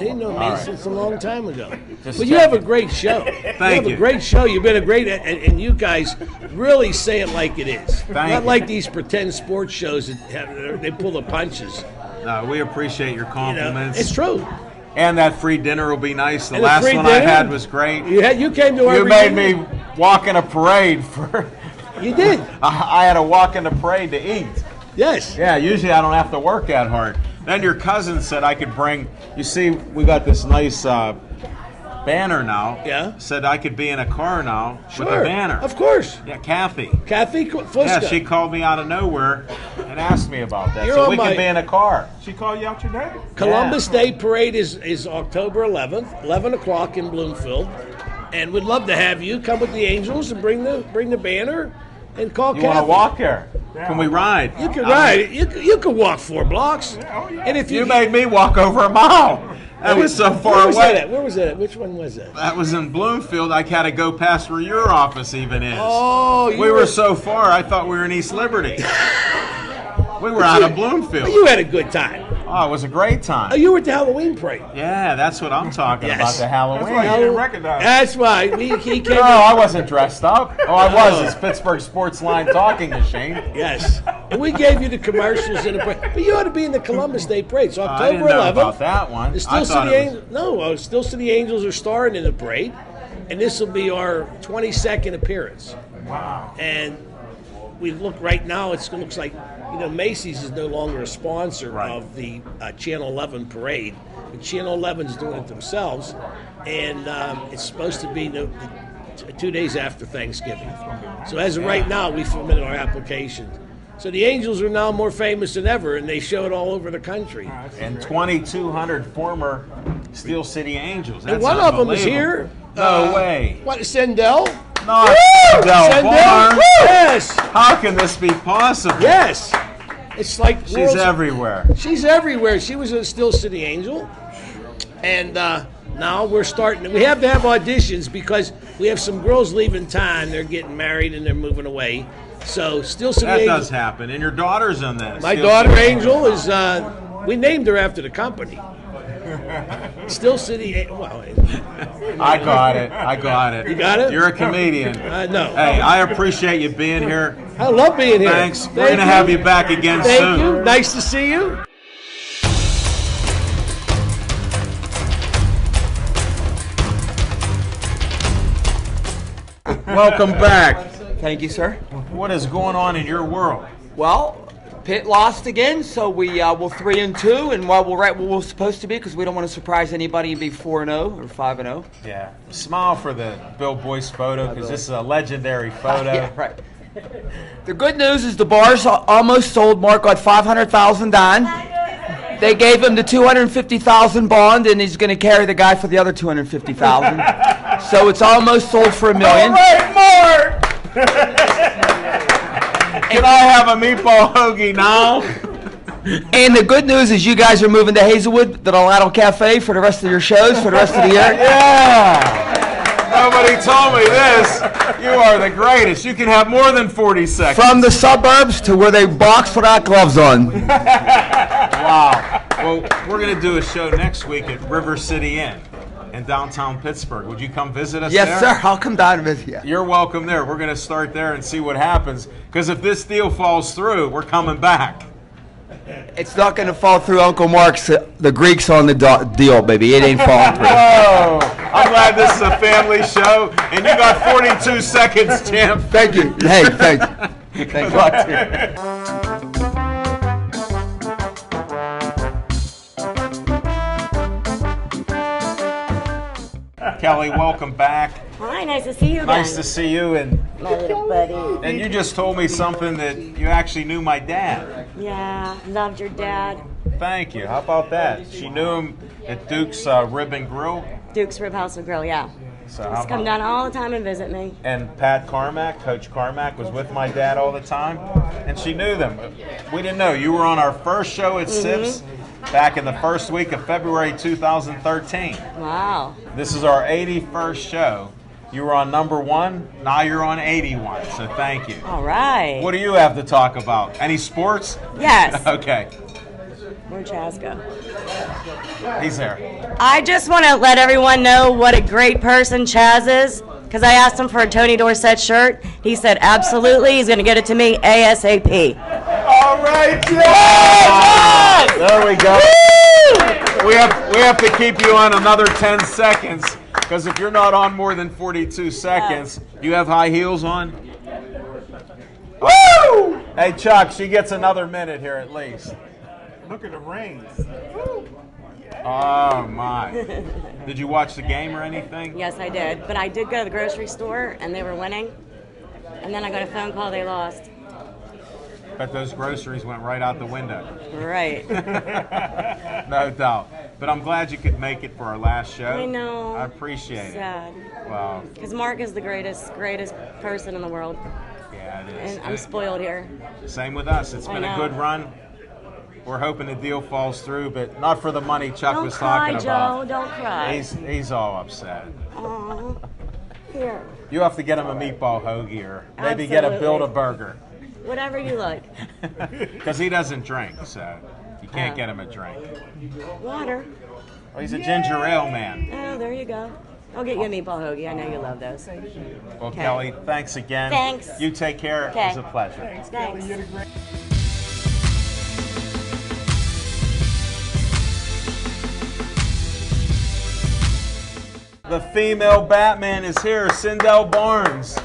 He known me All right. since a long time ago. Just But you have a checking. great show. You have you. a great show. You've been a great, and you guys really say it like it is. Thank Not you. like these pretend sports shows that they pull the punches. No, we appreciate your You know, compliments. it's true. And that free dinner will be nice. The And a last free one I dinner? had was great. You came to our You made reunion. me walk in a parade for. You did. I had to walk in the parade to eat. Yes. Yeah, usually I don't have to work that hard. Then your cousin said I could bring. You see, we got this nice banner now. Yeah. Said I could be in a car now Sure. with a banner. Of course. Yeah, Kathy. Kathy Fusca. Yeah, she called me out of nowhere and asked me about that. You're So on we my- could be in a car. She called you out your name? Columbus Day Parade is October 11th, 11 o'clock in Bloomfield. And we'd love to have you come with the Angels and bring the banner and call You Kathy. want to walk there? Can we ride? You can ride. You can walk 4 blocks. Oh, yeah. And if You made me walk over a mile. That was so Where far was away. that at? Where was that at? Which one was that? That was in Bloomfield. I had to go past where your office even is. Oh, you we were so far, I thought we were in East Liberty. We were out of Bloomfield. You had a good time. Oh, it was a great time. Oh, you were at the Halloween parade. Yeah, that's what I'm talking Yes. about, the Halloween. That's why you didn't recognize me. That's right. He came. No, I wasn't dressed up. Oh, I was. It's Pittsburgh Sportsline talking machine. Yes. And we gave you the commercials in the parade. But you ought to be in the Columbus Day parade. So I didn't October know 11th. about that one. The I Steel thought City it was- Angels. No, Steel City Angels are starring in the parade. And this will be our 22nd appearance. Wow. And we look right now, it looks like, Macy's is no longer a sponsor Right. of the Channel 11 parade. But Channel 11's doing it themselves. And it's supposed to be 2 days after Thanksgiving. So as of right now, we submitted our application. So the Angels are now more famous than ever, and they show it all over the country. And 2,200 former Steel City Angels. That's And one of them is unbelievable. here. No way. What, Sendell? Not Del Sendell? Barnes. Yes. How can this be possible? Yes. It's like She's world's- everywhere. She's everywhere. She was a Steel City Angel. And now we're starting. We have to have auditions because we have some girls leaving town. They're getting married and they're moving away. So Steel City That Angel. does happen. And your daughter's on this. My Steel daughter City Angel is, we named her after the company. Steel City, well, I got it. I got it. You got it? You're a comedian. no. Hey, I appreciate you being here. I love being here. Thanks. We're Thank going to have you back again Thank soon. you. Nice to see you. Welcome back. Thank you, sir. What is going on in your world? Well, Pitt lost again, so we're 3-2, and we're right where we're supposed to be because we don't want to surprise anybody and be 4-0 or 5-0. Yeah. Smile for the Bill Boyce photo because this is a legendary photo. Yeah, right. The good news is the bar's almost sold. Mark got $500,000 down. They gave him the $250,000 bond, and he's going to carry the guy for the other $250,000. So it's almost sold for $1 million. All right, Mark. Can I have a meatball hoagie now? And the good news is you guys are moving to Hazelwood, the Delano Cafe, for the rest of your shows for the rest of the year. Yeah. Nobody told me this. You are the greatest. You can have more than 40 seconds. From the suburbs to where they box without gloves on. Wow. Well, we're going to do a show next week at River City Inn in downtown Pittsburgh. Would you come visit us there? Yes, sir. I'll come down and visit you. You're welcome there. We're going to start there and see what happens. Because if this deal falls through, we're coming back. It's not going to fall through Uncle Mark's. The Greek's on the deal, baby. It ain't falling through. Whoa. I'm glad this is a family show. And you got 42 seconds, champ. Thank you. Hey, thank you. Good luck to you. Kelly, welcome back. Hi, nice to see you again. Nice to see you. And my little buddy. and you just told me something that you actually knew my dad. Yeah, loved your dad. Thank you. How about that? She knew him at Duke's Rib and Grill. Duke's Rib House and Grill, yeah. So how Just come about- down all the time and visit me. And Pat Carmack, Coach Carmack, was with my dad all the time, and she knew them. We didn't know. You were on our first show at SIPS back in the first week of February 2013. Wow. This is our 81st show. You were on number 1. Now you're on 81. So thank you. All right. What do you have to talk about? Any sports? Yes. Okay. Where'd Chaz go? He's there. I just want to let everyone know what a great person Chaz is, because I asked him for a Tony Dorsett shirt. He said absolutely. He's going to get it to me ASAP. All right, Chaz. There we go. We have to keep you on another 10 seconds, because if you're not on more than 42 seconds, you have high heels on? Woo! Hey, Chuck, she gets another minute here at least. Look at the rings. Oh, my. Did you watch the game or anything? Yes, I did. But I did go to the grocery store, and they were winning. And then I got a phone call they lost. Bet those groceries went right out the window. Right. No doubt. But I'm glad you could make it for our last show. I know. I appreciate it. Sad. Wow. Because Mark is the greatest person in the world. Yeah, it is. And I'm spoiled here. Same with us. It's I been a know. good run. We're hoping the deal falls through, but not for the money Chuck Don't was cry, talking Joe. about. Don't cry. He's all upset. Aw. Here. You have to get him a meatball hoagie or maybe get a Absolutely. Build-A-Burger. Whatever you like. Because he doesn't drink, so You can't get him a drink. Water. Oh, he's a ginger ale man. Oh, there you go. I'll get you a meatball hoagie. I know you love those. Well, Kelly, thanks again. Thanks. You take care. It was a pleasure. Thanks. The female Batman is here, Sindel Barnes.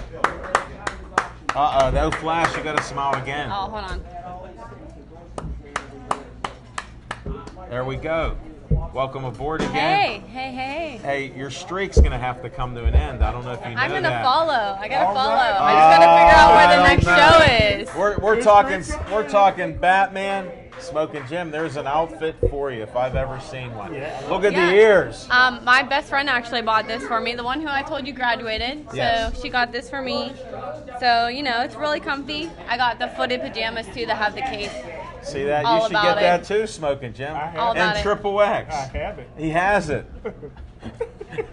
Uh-oh, no flash. You got to smile again. Oh, hold on. There we go. Welcome aboard again. Hey. Hey, your streak's going to have to come to an end. I don't know if you know I'm going to that. follow. I got to follow. I just got to figure out where the next show is. We're talking Batman, Smoking Jim. There's an outfit for you if I've ever seen one. Look at the ears. My best friend actually bought this for me, the one who I told you graduated. Yes. So she got this for me. So, you know, it's really comfy. I got the footed pajamas too that have the cape. See that? All You should about get that it. too, Smoking Jim. All about And it. Triple X. I have it. He has it.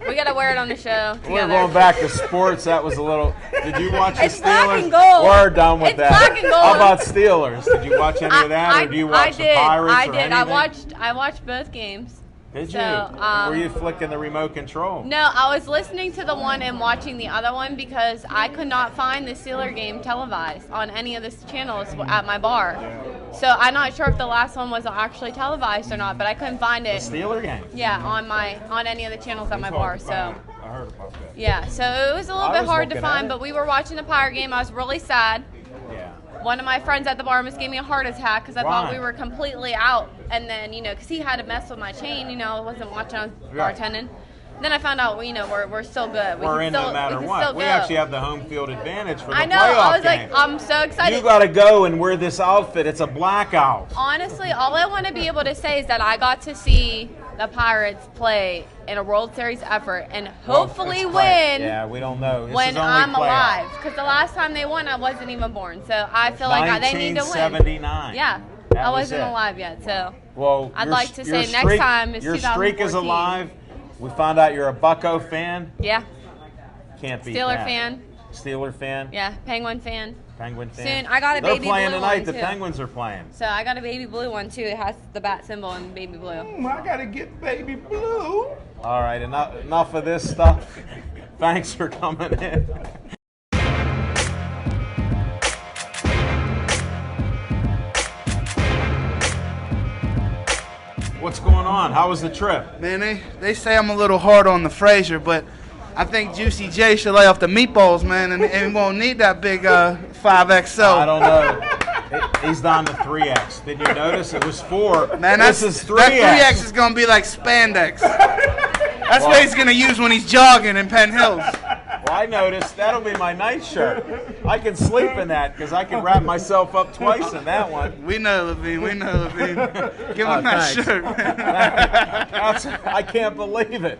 We got to wear it on the show together. We're going back to sports. That was a little. Did you watch the It's black Steelers? and gold. We're done with It's that. black and gold. How about Steelers? Did you watch any of that, or do you watch the Pirates I or did. anything? I watched both games. Did you? So, Were you flicking the remote control? No, I was listening to the one and watching the other one because I could not find the Steeler game televised on any of the channels at my bar. So I'm not sure if the last one was actually televised or not, but I couldn't find it. The Steeler game. Yeah, on any of the channels at my bar. So I heard about that. yeah, so it was a little I bit was hard to looking at find, it. but we were watching the Pirate game. I was really sad. Yeah. One of my friends at the bar almost gave me a heart attack because I Why? thought we were completely out. And then, you know, because he had to mess with my chain, you know, I wasn't watching, I was Right. bartending. Then I found out, you know, we're still good. We're can in still, no matter we can what. Still We go. actually have the home field advantage for the I know. playoff I was game. like, I'm so excited. You got to go and wear this outfit. It's a blackout. Honestly, all I want to be able to say is that I got to see the Pirates play in a World Series effort and hopefully Well, it's win Yeah, we don't know. This when is only I'm playoff. alive. Because the last time they won, I wasn't even born. So I feel like they need to win. 1979. Yeah, That I was wasn't it. alive yet. So Well, I'd your- like to your say next streak- time is your streak is 2014. alive. We found out you're a Bucco fan. yeah, Can't beat Steeler that. fan. Steeler fan. Yeah, Penguin fan. Penguin fan. Soon, I got a They're baby playing blue tonight. one, The too. Penguins are playing. So I got a baby blue one too. It has the bat symbol in baby blue. I gotta get baby blue. All right, enough of this stuff. Thanks for coming in. What's going on? How was the trip? Man, they say I'm a little hard on the Frazier, but I think Juicy J should lay off the meatballs, man, and won't need that big 5XL. I don't know. He's down to 3X. Did you notice? It was 4. Man, this is 3X. that 3X is gonna be like spandex. That's what he's gonna use when he's jogging in Penn Hills. Well, I noticed that'll be my night shirt. I can sleep in that because I can wrap myself up twice in that one. We know, Levine. We know, Levine. Give him that thanks. shirt. I can't believe it.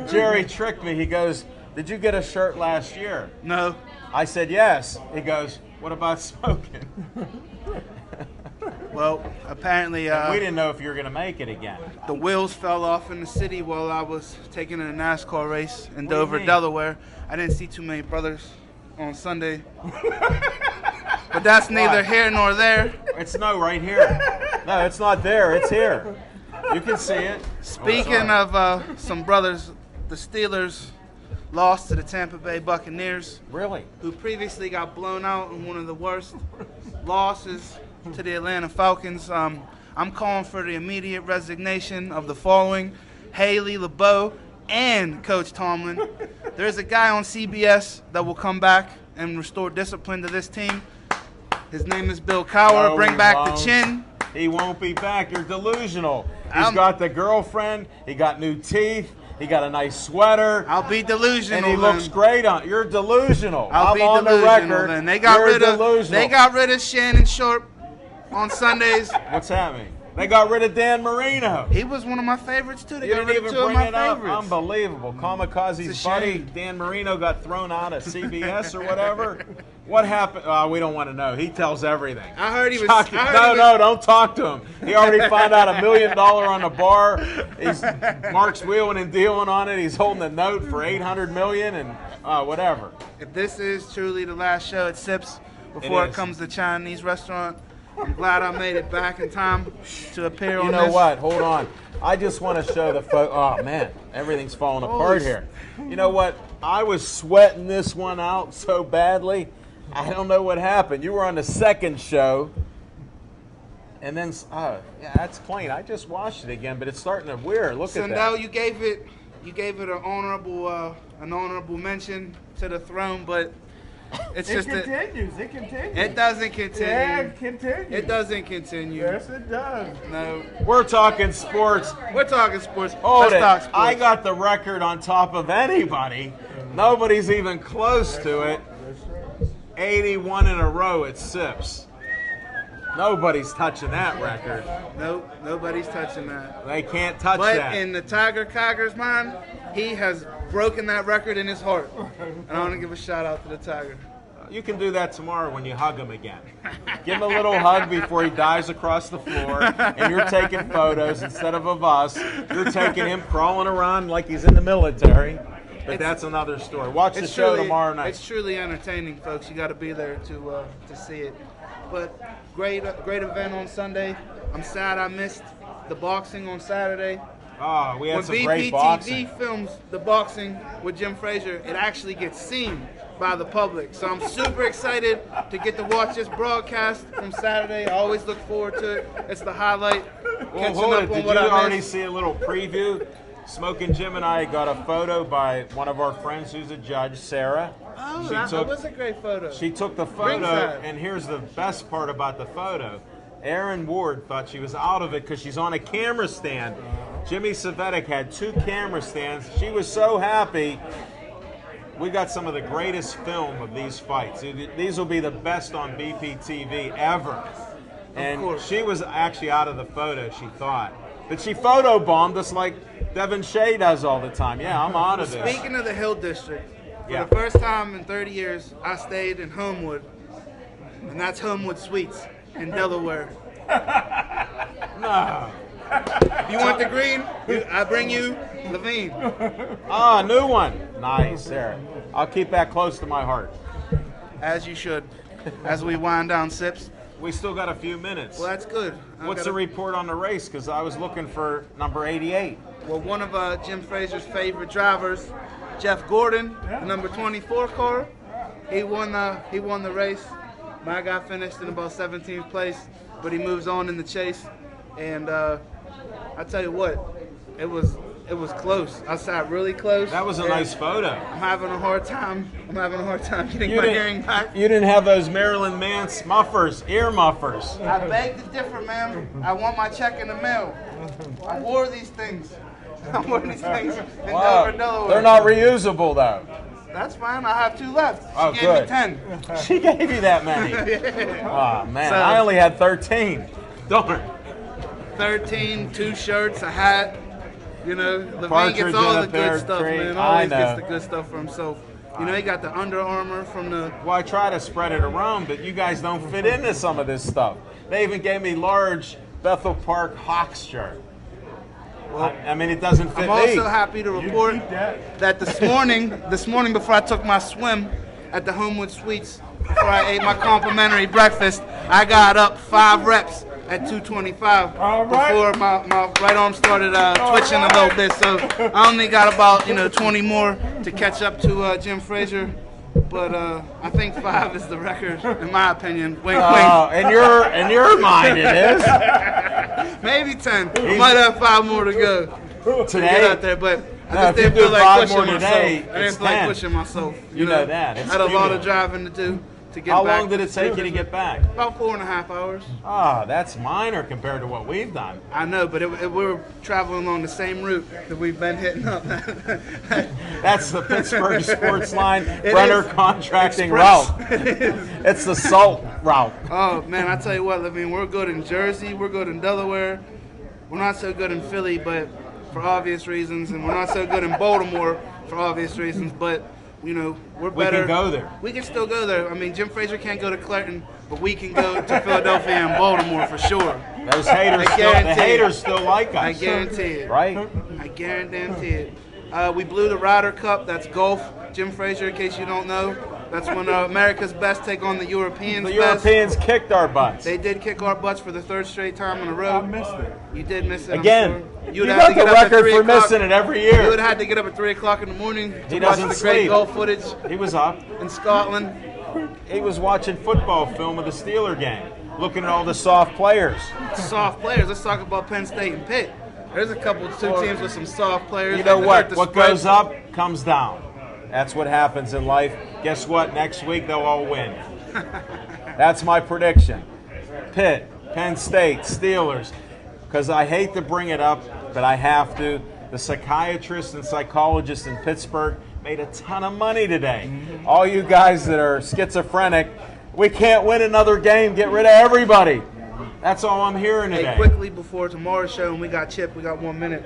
Jerry tricked me. He goes, "Did you get a shirt last year?" No. I said, "Yes." He goes, "What about smoking?" Well, apparently We didn't know if you were going to make it again. the wheels fell off in the city while I was taking a NASCAR race in What do you Dover, mean? Delaware. I didn't see too many brothers on Sunday. But that's neither here nor there. It's right here. No, it's not there. It's here. You can see it. Speaking of some brothers, the Steelers lost to the Tampa Bay Buccaneers, Really? who previously got blown out in one of the worst losses to the Atlanta Falcons. I'm calling for the immediate resignation of the following: Haley LeBeau and Coach Tomlin. There's a guy on CBS that will come back and restore discipline to this team. His name is Bill Cowher. No, Bring he back won't. the chin. He won't be back. You're delusional. He's got the girlfriend. He got new teeth. He got a nice sweater. I'll be delusional. And he then. looks great on. You're delusional. I'll I'm be on the delusional record. then. They You're delusional. got rid of Shannon Sharp on Sundays. What's happening? They got rid of Dan Marino. He was one of my favorites too. They You got didn't rid of even 2 of bring my it up. favorites. Unbelievable. Kamikaze's It's a buddy, shame. Dan Marino, got thrown out of CBS or whatever. What happened? We don't want to know. He tells everything. I heard he was. Chuck, I heard no, he was- no, don't talk to him. He already found out $1 million on the bar. Mark's wheeling and dealing on it. He's holding a note for $800 million and whatever. If this is truly the last show at Sips before It it is. comes to Chinese restaurant, I'm glad I made it back in time to appear on You this. know what? Hold on. I just want to show the photo. Oh, man. Everything's falling apart here. You know what? I was sweating this one out so badly. I don't know what happened. You were on the second show. And then, oh, yeah, that's clean. I just washed it again, but it's starting to wear. Look at that. Sundell, you gave it an honorable mention to the throne, but it's It just continues. It continues. it doesn't continue. Yeah, it continues. It doesn't continue. Yes, it does. No, We're talking sports. we're talking sports. Hold Let's it. talk sports. I got the record on top of anybody. Nobody's even close to it. 81 in a row at Sips. Nobody's touching that record. Nope, nobody's touching that. They can't touch But that. in the Tiger Cogger's mind, he has broken that record in his heart. And I want to give a shout out to the Tiger. You can do that tomorrow when you hug him again. Give him a little hug before he dives across the floor, and you're taking photos instead of us. You're taking him crawling around like he's in the military. But that's another story. Watch the show tomorrow night. It's truly entertaining, folks. You got to be there to see it. But great event on Sunday. I'm sad I missed the boxing on Saturday. Oh, we had When some great boxing. BPTV films the boxing with Jim Frazier, it actually gets seen by the public. So I'm super excited to get to watch this broadcast from Saturday. I always look forward to it. It's the highlight. Well, Catching hold up it. on Did what you I already missed. see a little preview? Smoking Jim and I got a photo by one of our friends who's a judge, Sarah. Oh, She that took- was a great photo. She took the photo, Ringside. and here's the best part about the photo. Aaron Ward thought she was out of it because she's on a camera stand. Jimmy Savetic had 2 camera stands. She was so happy. We got some of the greatest film of these fights. These will be the best on BPTV ever. And course. she was actually out of the photo, she thought. But she photobombed us like Devin Shea does all the time. Yeah, I'm out of this. Speaking of the Hill District, for Yeah. the first time in 30 years, I stayed in Homewood, and that's Homewood Suites in Delaware. No. If you want the green, I bring you Levine. Ah, new one. Nice, Sarah. I'll keep that close to my heart. As you should, as we wind down Sips. We still got a few minutes. Well, that's good. What's the report on the race? Because I was looking for number 88. Well, one of Jim Frazier's favorite drivers, Jeff Gordon, the number 24 car, he won the race. My guy finished in about 17th place, but he moves on in the chase. And I tell you what, it was close. I sat really close. That was a and nice photo. I'm having a hard time getting my hearing back. You didn't have those Marilyn Manson muffers, ear muffers. I beg to differ, ma'am. I want my check in the mail. I wore these things. I wore these things in Wow. Delaware. They're not reusable, though. That's fine. I have 2 left. She Oh, gave good. me 10. She gave you that many. Oh, man. So- I only had 13. Darn. 13, 2 shirts, a hat. You know, Levine Partridge gets all in a the pear good stuff, tree. man. I Always know. gets the good stuff for himself. You know, he got the Under Armour from the. Well, I try to spread it around, but you guys don't fit into some of this stuff. They even gave me large Bethel Park Hawks shirt. Well, I mean, it doesn't fit I'm me. also happy to report that this morning before I took my swim at the Homewood Suites, before I ate my complimentary breakfast, I got up 5 reps at 225 All right. before my right arm started twitching a little bit. So I only got about 20 more to catch up to Jim Frazier. But I think 5 is the record, in my opinion. Wink, Oh, in your mind it is. wink. Maybe 10. I might have 5 more to go. To Today? get out there, but I No, just if you didn't do feel like 5 pushing more myself. today, I it's didn't feel like 10. pushing myself. You know that. It's I had a lot of cumulative. driving to do to get How back. long did it take you to get back? About 4.5 hours. Ah, that's minor compared to what we've done. I know, but we were traveling along the same route that we've been hitting up. That's the Pittsburgh Sportsline It Brenner is. Contracting Express. route. It's the salt route. Oh man, I tell you what, I mean, we're good in Jersey, we're good in Delaware, we're not so good in Philly, but for obvious reasons, and we're not so good in Baltimore for obvious reasons, but we're We better. can go there. We can still go there. I mean, Jim Frazier can't go to Clinton, but we can go to Philadelphia and Baltimore for sure. Those haters, I still, the guarantee haters still like us. I guarantee it. Right? I guarantee it. We blew the Ryder Cup. That's golf. Jim Frazier, in case you don't know, That's when America's best take on the Europeans' The best. Europeans kicked our butts. They did kick our butts for the third straight time in a row. I missed it. You did miss it. I'm Again, sure. you have got to the get up at record 3 for o'clock. missing it every You year. would have had to get up at 3 o'clock in the morning He to watch doesn't the great sleep. goal footage He was up. in Scotland. He was watching football film of the Steeler game, looking at all the soft players. Soft players. Let's talk about Penn State and Pitt. There's a couple two teams with some soft players. You know that what? hurt the What spread. goes up comes down. That's what happens in life. Guess what? Next week they'll all win. That's my prediction. Pitt, Penn State, Steelers. Because I hate to bring it up, but I have to. The psychiatrists and psychologists in Pittsburgh made a ton of money today. All you guys that are schizophrenic, we can't win another game. Get rid of everybody. That's all I'm hearing Hey, today. quickly before tomorrow's show, and we got Chip, we got 1 minute.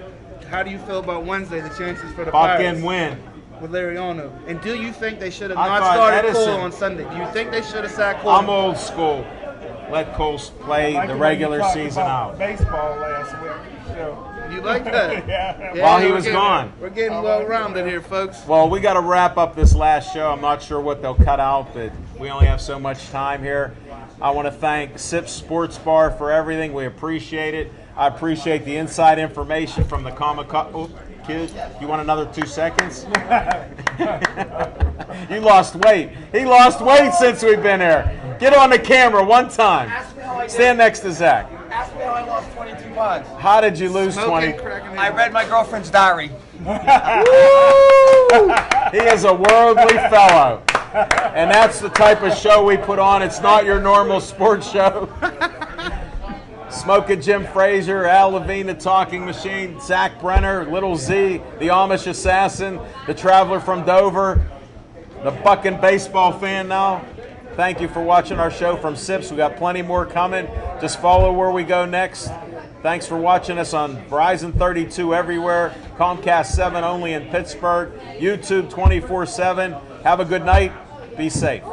How do you feel about Wednesday, the chances for the Pirates Fucking win. with Liriano? And do you think they should have I not thought started Edison- Cole on Sunday? Do you think they should have sat Cole? I'm old school. Let Cole play Like the way you regular talked season about out. Baseball last week. So, You like that? yeah. While he we're was getting- gone. We're getting well-rounded here, folks. Well, we got to wrap up this last show. I'm not sure what they'll cut out, but we only have so much time here. I want to thank Sips Sports Bar for everything. We appreciate it. I appreciate the inside information from the kid. You want another 2 seconds? You lost weight. He lost weight since we've been here. Get on the camera one time. Stand next to Zach. Ask me how I lost 22 pounds. How did you lose Smoking, 20? cracking I read my girlfriend's diary. He is a worldly fellow. And that's the type of show we put on. It's not your normal sports show. Smoking Jim Frazier, Al Levine, the Talking Machine, Zach Brenner, Little Z, the Amish Assassin, the Traveler from Dover, the Bucking Baseball Fan now. Thank you for watching our show from Sips. We got plenty more coming. Just follow where we go next. Thanks for watching us on Verizon 32 everywhere, Comcast 7 only in Pittsburgh, YouTube 24/7. Have a good night. Be safe.